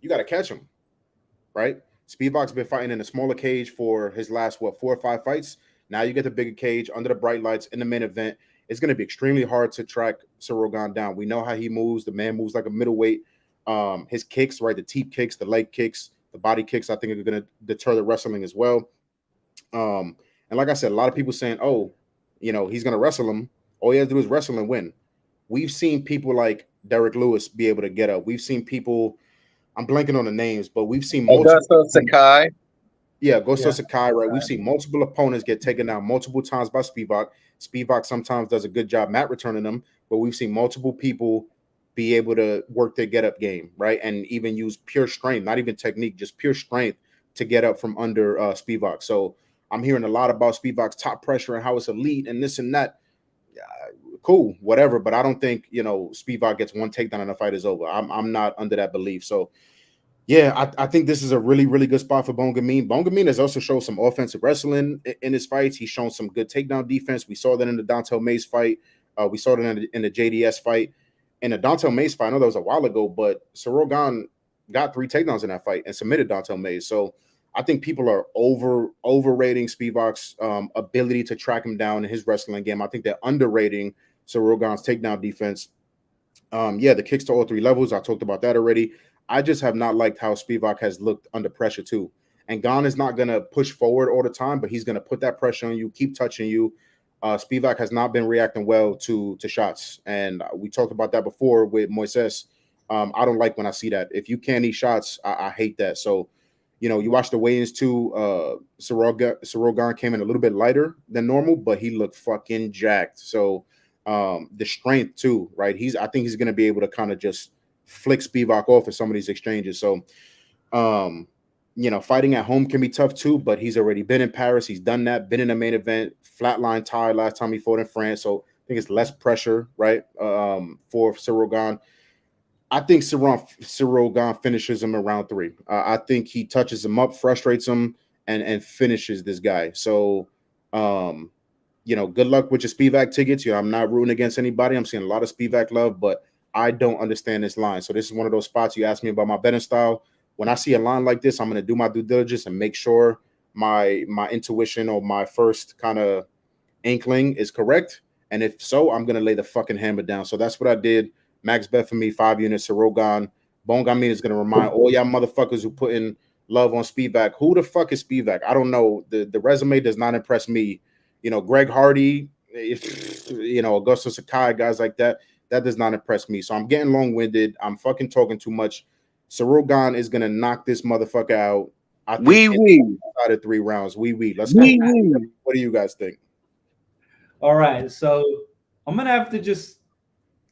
you gotta catch him, right? Spivak's been fighting in a smaller cage for his last 4 or 5 fights. Now you get the bigger cage under the bright lights in the main event. It's going to be extremely hard to track Ciryl Gane down. We know how he moves. The man moves like a middleweight. His kicks, right? The teep kicks, the leg kicks, the body kicks, I think are going to deter the wrestling as well. And like I said, a lot of people saying, he's going to wrestle him. All he has to do is wrestle and win. We've seen people like Derek Lewis be able to get up. We've seen people I'm blanking on the names, but we've seen multiple. Augusto Sakai. Yeah, Guskov Sakai, right? We've seen multiple opponents get taken down multiple times by Spivak. Spivak sometimes does a good job mat returning them, but we've seen multiple people be able to work their get up game, right? And even use pure strength, not even technique, just pure strength to get up from under Spivak. So I'm hearing a lot about Spivak's top pressure and how it's elite and this and that. Cool, whatever. But I don't think, Spivak gets one takedown and the fight is over. I'm not under that belief. So yeah, I think this is a really, really good spot for Gane. Gane has also shown some offensive wrestling in his fights. He's shown some good takedown defense. We saw that in the Dontel Mays fight. We saw that in the JDS fight. In the Dontel Mays fight, I know that was a while ago, but Ciryl Gane got 3 takedowns in that fight and submitted Dontel Mays. So I think people are overrating Spivak's ability to track him down in his wrestling game. I think they're underrating Ciryl Gane's takedown defense. The kicks to all 3 levels. I talked about that already. I just have not liked how Spivak has looked under pressure too. And Gane is not going to push forward all the time, but he's going to put that pressure on you, keep touching you. Spivak has not been reacting well to shots. And we talked about that before with Moises. I don't like when I see that. If you can't eat shots, I hate that. So, you watch the weigh-ins too. Ciryl Gane came in a little bit lighter than normal, but he looked fucking jacked. So the strength too, right? I think he's going to be able to kind of just flick Spivak off in some of these exchanges. So, fighting at home can be tough too, but he's already been in Paris. He's done that, been in a main event, flatline tie last time he fought in France. So I think it's less pressure, right? For Ciryl Gane. I think Ciryl Gane finishes him in round 3. I think he touches him up, frustrates him, and finishes this guy. So, good luck with your Spivak tickets. I'm not rooting against anybody. I'm seeing a lot of Spivak love, but I don't understand this line. So this is one of those spots you asked me about my betting style. When I see a line like this, I'm going to do my due diligence and make sure my intuition or my first kind of inkling is correct. And if so, I'm going to lay the fucking hammer down. So that's what I did. Max bet for me, 5 units, Ciryl Gane. Gane is going to remind all y'all motherfuckers who put in love on Spivak. Who the fuck is Spivak? I don't know. The resume does not impress me. Greg Hardy, Augusto Sakai, guys like that. That does not impress me. So I'm getting long-winded. I'm fucking talking too much. Ciryl Gane is going to knock this motherfucker out. I think out of 3 rounds. Let's go. What do you guys think? All right. So I'm just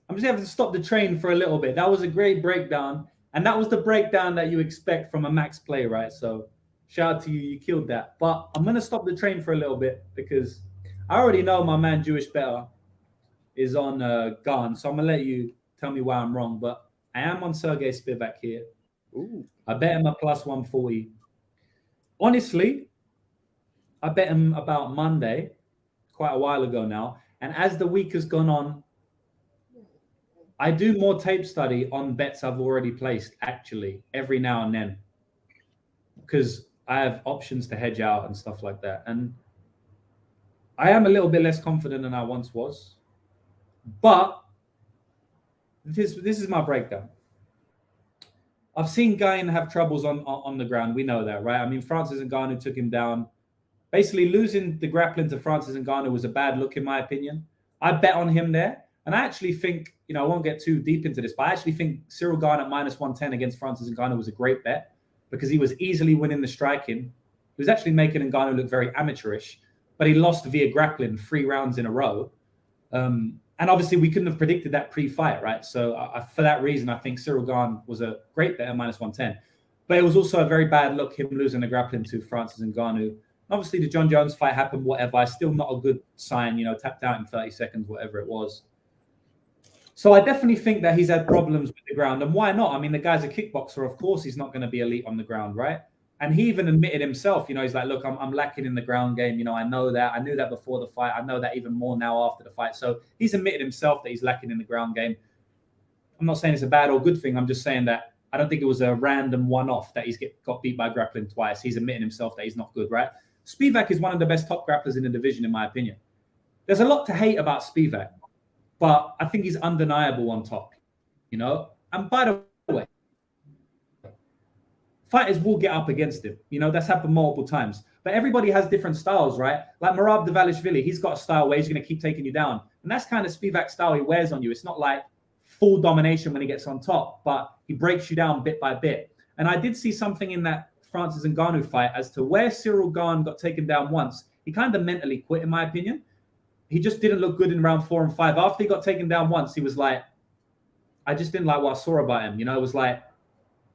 going to have to stop the train for a little bit. That was a great breakdown. And that was the breakdown that you expect from a max play, right? So shout out to you. You killed that. But I'm going to stop the train for a little bit because I already know my man Jewish Better is on Gane. So I'm going to let you tell me why I'm wrong. But I am on Sergey Spivak here. Ooh. I bet him a plus 140. Honestly, I bet him about Monday, quite a while ago now. And as the week has gone on, I do more tape study on bets I've already placed, actually, every now and then. Because I have options to hedge out and stuff like that. And I am a little bit less confident than I once was. But this is my breakdown. I've seen Gane have troubles on the ground. We know that, right? I mean, Francis Ngannou took him down. Basically, losing the grappling to Francis Ngannou was a bad look, in my opinion. I bet on him there. And I actually think, I won't get too deep into this, but I actually think Ciryl Gane at minus 110 against Francis Ngannou was a great bet because he was easily winning the striking. He was actually making Ngannou look very amateurish, but he lost via grappling 3 rounds in a row. And obviously, we couldn't have predicted that pre-fight, right? So for that reason, I think Ciryl Gane was a great bet at minus 110. But it was also a very bad look, him losing the grappling to Francis Ngannou. Obviously, the John Jones fight happened, whatever. Still not a good sign, tapped out in 30 seconds, whatever it was. So I definitely think that he's had problems with the ground. And why not? I mean, the guy's a kickboxer. Of course, he's not going to be elite on the ground, right? And he even admitted himself, he's like, look, I'm lacking in the ground game. I know that. I knew that before the fight. I know that even more now after the fight. So he's admitted himself that he's lacking in the ground game. I'm not saying it's a bad or good thing. I'm just saying that I don't think it was a random one-off that he's got beat by grappling twice. He's admitting himself that he's not good, right? Spivak is one of the best top grapplers in the division, in my opinion. There's a lot to hate about Spivak, but I think he's undeniable on top, And by the way, fighters will get up against him. That's happened multiple times. But everybody has different styles, right? Like Merab Dvalishvili, he's got a style where he's going to keep taking you down. And that's kind of Spivak's style he wears on you. It's not like full domination when he gets on top, but he breaks you down bit by bit. And I did see something in that Francis Ngannou fight as to where Cyril Gane got taken down once. He kind of mentally quit, in my opinion. He just didn't look good in round 4 and 5. After he got taken down once, he was like, I just didn't like what I saw about him. You know, it was like,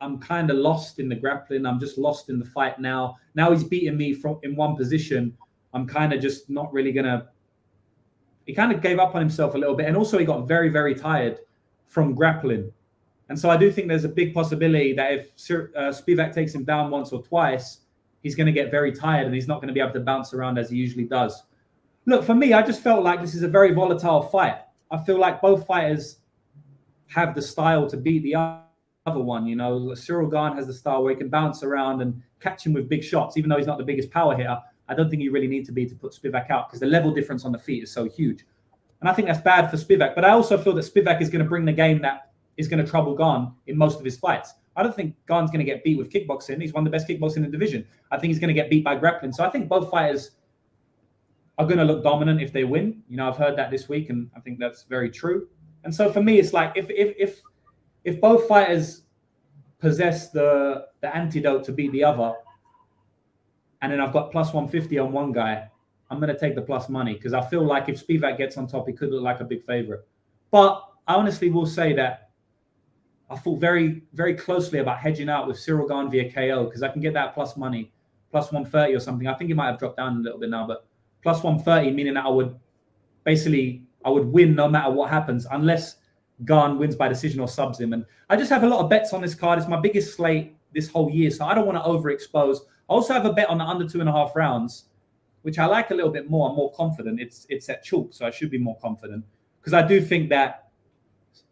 I'm kind of lost in the grappling. I'm just lost in the fight now. Now he's beating me in one position. I'm kind of just not really going to... He kind of gave up on himself a little bit. And also he got very, very tired from grappling. And so I do think there's a big possibility that if Spivak takes him down once or twice, he's going to get very tired and he's not going to be able to bounce around as he usually does. Look, for me, I just felt like this is a very volatile fight. I feel like both fighters have the style to beat the other one. You know, Cyril Gane has the style where he can bounce around and catch him with big shots. Even though he's not the biggest power hitter, I don't think you really need to be to put Spivak out because the level difference on the feet is so huge. And I think that's bad for Spivak. But I also feel that Spivak is going to bring the game that is going to trouble Gane in most of his fights. I don't think Gane's going to get beat with kickboxing. He's one of the best kickboxing in the division. I think he's going to get beat by grappling. So I think both fighters are going to look dominant if they win. You know, I've heard that this week, and I think that's very true. And so for me, it's like if both fighters possess the antidote to beat the other, and then I've got plus 150 on one guy, I'm going to take the plus money because I feel like if Spivak gets on top, he could look like a big favorite. But I honestly will say that I thought very, very closely about hedging out with Cyril Gane via KO because I can get that plus money, plus 130 or something. I think it might have dropped down a little bit now, but plus 130, meaning that I would win no matter what happens, unless Gane wins by decision or subs him. And I just have a lot of bets on this card. It's my biggest slate this whole year, so I don't want to overexpose. I also have a bet on the under 2.5 rounds, which I like a little bit more. I'm more confident. It's at chalk, so I should be more confident because I do think that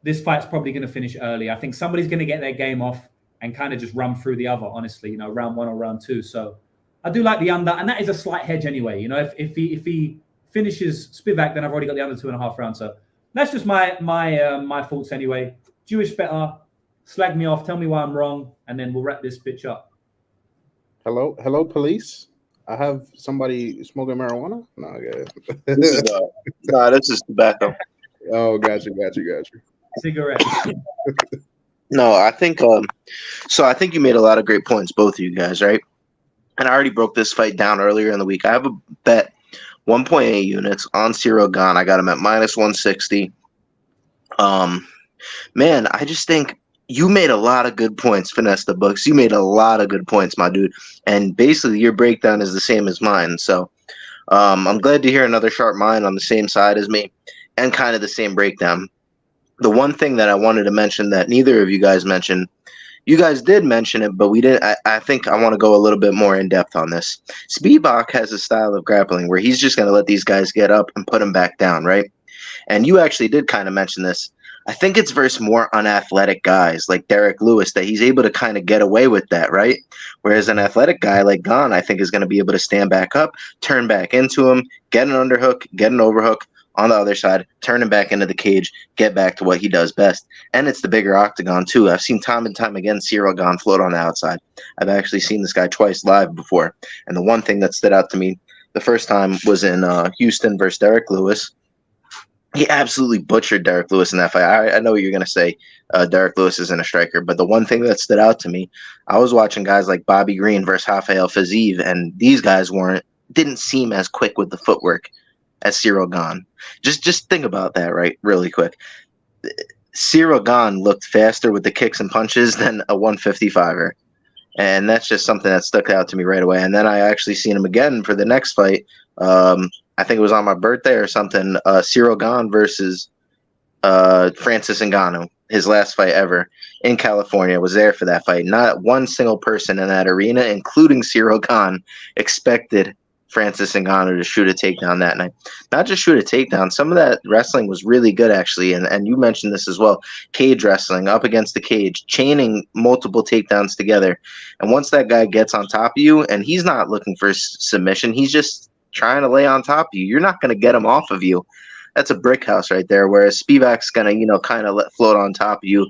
this fight's probably going to finish early. I think somebody's going to get their game off and kind of just run through the other, honestly, you know, round 1 or round 2. So I do like the under, and that is a slight hedge anyway. You know, if he finishes Spivak, then I've already got the under 2.5 rounds. So that's just my thoughts anyway. Jewish better, slag me off, tell me why I'm wrong, and then we'll wrap this bitch up. Hello, police. I have somebody smoking marijuana. No, okay. This is tobacco. Oh, got you. Cigarette. No, I think so I think you made a lot of great points, both of you guys, right? And I already broke this fight down earlier in the week. I have a bet 1.8 units on Cyril Gane. I got him at minus 160. Man, I just think you made a lot of good points, Finesse the Books. You made a lot of good points, my dude. And basically your breakdown is the same as mine. So I'm glad to hear another sharp mind on the same side as me and kind of the same breakdown. The one thing that I wanted to mention that neither of you guys mentioned, you guys did mention it, but we didn't. I think I want to go a little bit more in depth on this. Spivak has a style of grappling where he's just going to let these guys get up and put them back down, right? And you actually did kind of mention this. I think it's versus more unathletic guys like Derek Lewis that he's able to kind of get away with that, right? Whereas an athletic guy like Gane, I think, is going to be able to stand back up, turn back into him, get an underhook, get an overhook on the other side, turn him back into the cage, get back to what he does best. And it's the bigger octagon, too. I've seen time and time again Cyril Gane float on the outside. I've actually seen this guy twice live before. And the one thing that stood out to me the first time was in Houston versus Derek Lewis. He absolutely butchered Derek Lewis in that fight. I know what you're going to say. Derek Lewis isn't a striker. But the one thing that stood out to me, I was watching guys like Bobby Green versus Rafael Fiziev, and these guys didn't seem as quick with the footwork as Cyril Gane. Just think about that, right? Really quick. Cyril Gane looked faster with the kicks and punches than a 155er. And that's just something that stuck out to me right away. And then I actually seen him again for the next fight. I think it was on my birthday or something. Cyril Gane versus Francis Ngannou, his last fight ever in California. Was there for that fight. Not one single person in that arena, including Cyril Gane, expected Francis Ngannou to shoot a takedown that night. Not just shoot a takedown. Some of that wrestling was really good, actually. And you mentioned this as well. Cage wrestling, up against the cage, chaining multiple takedowns together. And once that guy gets on top of you, and he's not looking for submission, he's just trying to lay on top of you. You're not going to get him off of you. That's a brick house right there. Whereas Spivak's going to, kind of let float on top of you.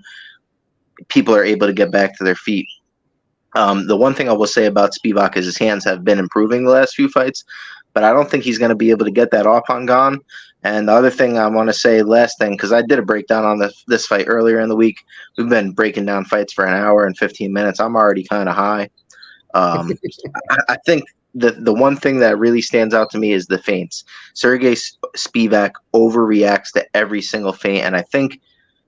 People are able to get back to their feet. The one thing I will say about Spivak is his hands have been improving the last few fights. but I don't think he's going to be able to get that off on Gane. And the other thing I want to say, last thing, because I did a breakdown on this fight earlier in the week. We've been breaking down fights for an hour and 15 minutes. I'm already kind of high. I think the one thing that really stands out to me is the feints. Sergey Spivak overreacts to every single feint, and I think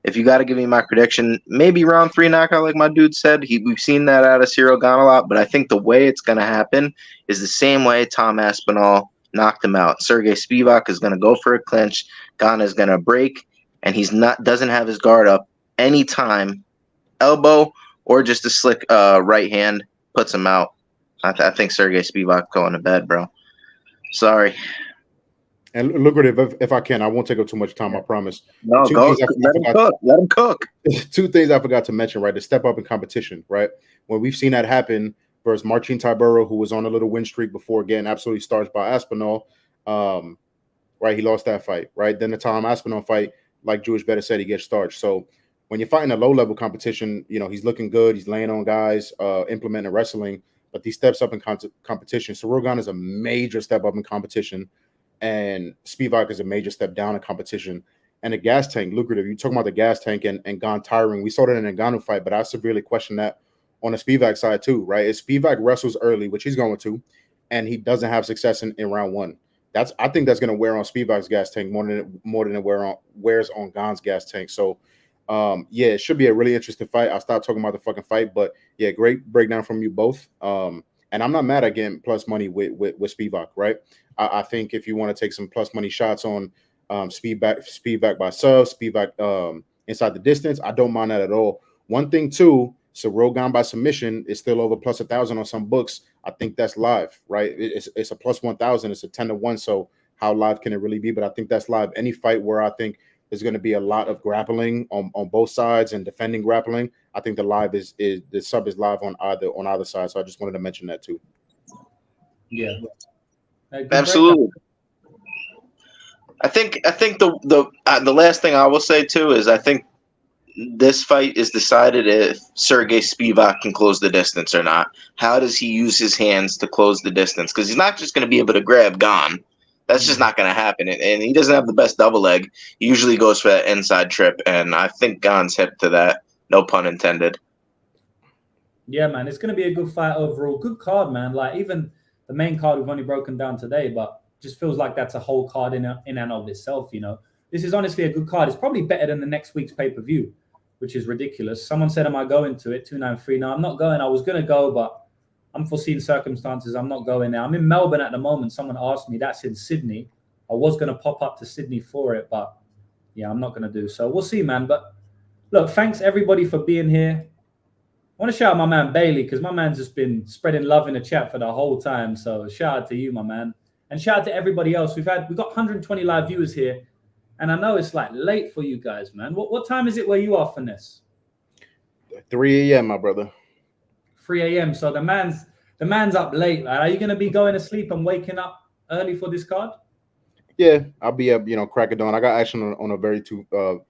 if you got to give me my prediction, maybe round 3 knockout, like my dude said. We've seen that out of Ciryl Gane a lot, but I think the way it's going to happen is the same way Tom Aspinall knocked him out. Sergey Spivak is going to go for a clinch. Gane is going to break, and doesn't have his guard up anytime. Elbow or just a slick right hand puts him out. I think Sergey Spivak going to bed, bro. Sorry. And Lucrative, if I can, I won't take up too much time, I promise. No, go. Let him cook. 2 things I forgot to mention, right? The step up in competition, right? When we've seen that happen versus Marcin Tybura, who was on a little win streak before getting absolutely starched by Aspinall, right? He lost that fight, right? Then the Tom Aspinall fight, like Jewish Better said, he gets starched. So when you're fighting a low-level competition, he's looking good. He's laying on guys, implementing wrestling, but he steps up in competition. So Rogan is a major step up in competition, and Spivak is a major step down in competition. And the gas tank, Lucrative, you talking about the gas tank and Gane tiring. We saw that in the Gane fight, but I severely question that on the Spivak side too, right? If Spivak wrestles early, which he's going to, and he doesn't have success in round 1, I think that's going to wear on Spivak's gas tank more than it wears on Gane's gas tank. So yeah, it should be a really interesting fight. I'll stop talking about the fucking fight, but yeah, great breakdown from you both. And I'm not mad at getting plus money with Spivak, right? I think if you want to take some plus money shots on Spivak by sub, Spivak inside the distance, I don't mind that at all. One thing too, so Rogan by submission is still over plus 1,000 on some books. I think that's live, right? It's a plus 1,000. It's a 10-1. So how live can it really be? But I think that's live. Any fight where I think there's going to be a lot of grappling on both sides and defending grappling, I think the live is the sub is live on either side. So I just wanted to mention that too. Yeah, absolutely. I think the last thing I will say too is I think this fight is decided if Sergey Spivak can close the distance or not. How does he use his hands to close the distance? Because he's not just going to be able to grab Gane. That's just not going to happen. And he doesn't have the best double leg. He usually goes for that inside trip, and I think Gane's hip to that. No pun intended. Yeah, man, it's going to be a good fight overall. Good card, man. Like, even the main card we've only broken down today, but just feels like that's a whole card in and of itself, This is honestly a good card. It's probably better than the next week's pay-per-view, which is ridiculous. Someone said, am I going to it? 293. No, I'm not going. I was going to go, but unforeseen circumstances, I'm not going there. I'm in Melbourne at the moment. Someone asked me. That's in Sydney. I was going to pop up to Sydney for it, but yeah, I'm not going to do so. We'll see, man. But look, thanks everybody for being here. I want to shout out my man Bailey, because my man's just been spreading love in the chat for the whole time. So shout out to you, my man. And shout out to everybody else. We've got 120 live viewers here. And I know it's like late for you guys, man. What time is it where you are, Finesse? 3 a.m., my brother. 3 a.m. So the man's up late. Like, are you going to be going to sleep and waking up early for this card? Yeah, I'll be up, crack of dawn. I got action on a very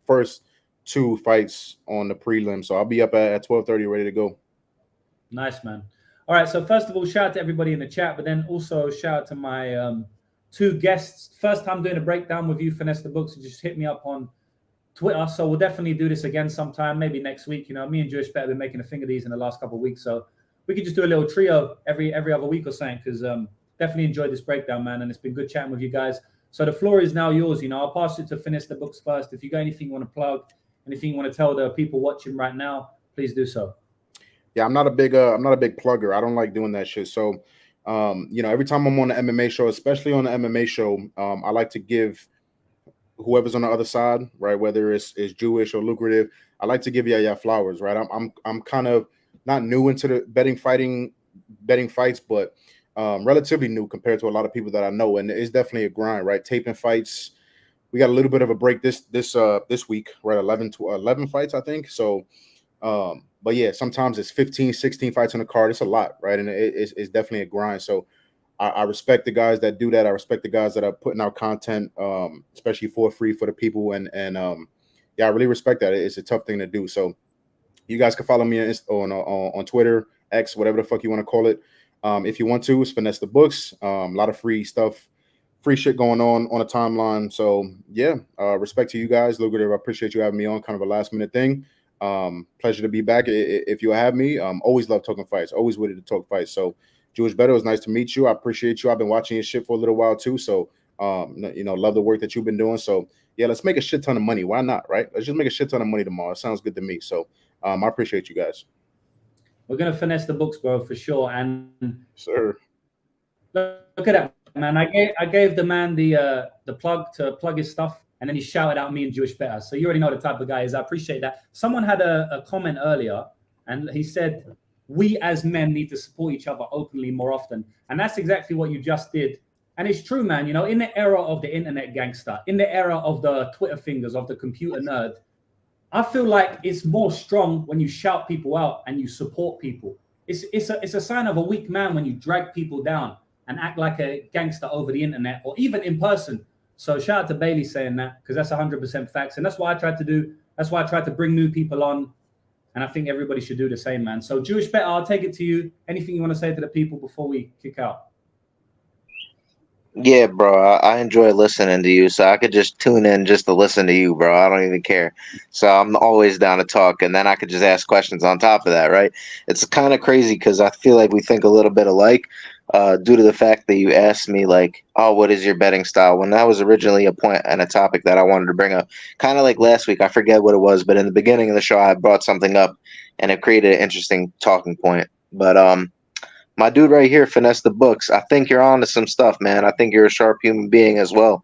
first 2 fights on the prelim, so I'll be up at 12:30 ready to go. Nice, man. All right, so first of all, shout out to everybody in the chat, but then also shout out to my 2 guests. First time doing a breakdown with you, Finesse the Books. Just hit me up on Twitter. So we'll definitely do this again sometime, maybe next week. Me and Jewish Better have been making a thing of these in the last couple of weeks. So we could just do a little trio every other week or something, because definitely enjoyed this breakdown, man. And it's been good chatting with you guys. So the floor is now yours. I'll pass it to Finesse the Books first. If you got anything you want to plug, anything you want to tell the people watching right now, please do so. Yeah, I'm not a big plugger. I don't like doing that shit. So every time I'm on the MMA show, especially on the MMA show, I like to give whoever's on the other side, right, whether it's Jewish or Lucrative, I like to give y'all flowers, right? I'm kind of not new into the betting fights, but relatively new compared to a lot of people that I know, and it's definitely a grind, right? Taping fights, we got a little bit of a break this week, right? 11 fights, I think. So, but yeah, sometimes it's 15, 16 fights on the card. It's a lot, right? And it's definitely a grind. So I respect the guys that do that. I respect the guys that are putting out content, especially for free for the people. And yeah, I really respect that. It's a tough thing to do. So you guys can follow me on Twitter, X, whatever the fuck you want to call it. if you want to. It's Finesse the Books. A lot of free stuff, free shit going on the timeline. So yeah, respect to you guys. Lucrative, I appreciate you having me on. Kind of a last minute thing. Pleasure to be back. If you have me, always love talking fights. Always willing to talk fights. So Jewish Better, it was nice to meet you. I appreciate you. I've been watching your shit for a little while too. So love the work that you've been doing. So yeah, let's make a shit ton of money. Why not? Right? Let's just make a shit ton of money tomorrow. It sounds good to me. So I appreciate you guys. We're gonna finesse the books, bro, for sure. And sir, look at that, man. I gave the man the plug to plug his stuff, and then he shouted out me and Jewish Better. So you already know the type of guy he is. I appreciate that. Someone had a comment earlier, and he said, we as men need to support each other openly more often. And that's exactly what you just did. And it's true, man. You know, in the era of the internet gangster, in the era of the Twitter fingers, of the computer nerd, I feel like it's more strong when you shout people out and you support people. It's a sign of a weak man when you drag people down and act like a gangster over the internet or even in person. So shout out to Bailey saying that, because that's 100% facts. And that's what I tried to do. That's why I tried to bring new people on. And I think everybody should do the same, man. So Jewish Better, I'll take it to you. Anything you want to say to the people before we kick out? Yeah, bro, I enjoy listening to you, so I could just tune in just to listen to you, bro. I don't even care. So I'm always down to talk, and then I could just ask questions on top of that, right? It's kind of crazy because I feel like we think a little bit alike due to the fact that you asked me, like, oh, what is your betting style? When that was originally a point and a topic that I wanted to bring up. Kind of like last week, I forget what it was, but in the beginning of the show, I brought something up, and it created an interesting talking point. But my dude right here, Finesse the Books, I think you're on to some stuff, man. I think you're a sharp human being as well.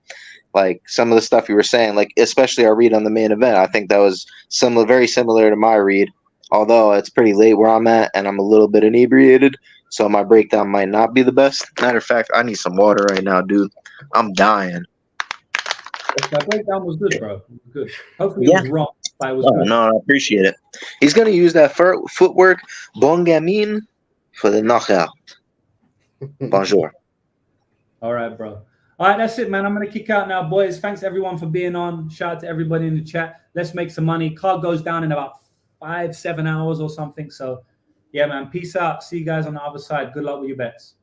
Like some of the stuff you were saying, like especially our read on the main event, I think that was very similar to my read, although it's pretty late where I'm at and I'm a little bit inebriated, so my breakdown might not be the best. Matter of fact, I need some water right now, dude. I'm dying. That breakdown was good, bro. Good. Hopefully it was wrong, but it was good. No, I appreciate it. He's going to use that footwork, bon gamin, for the knockout. Bonjour. All right, bro. All right, that's it, man. I'm going to kick out now, boys. Thanks, everyone, for being on. Shout out to everybody in the chat. Let's make some money. Card goes down in about 5-7 hours or something. So, yeah, man, peace out. See you guys on the other side. Good luck with your bets.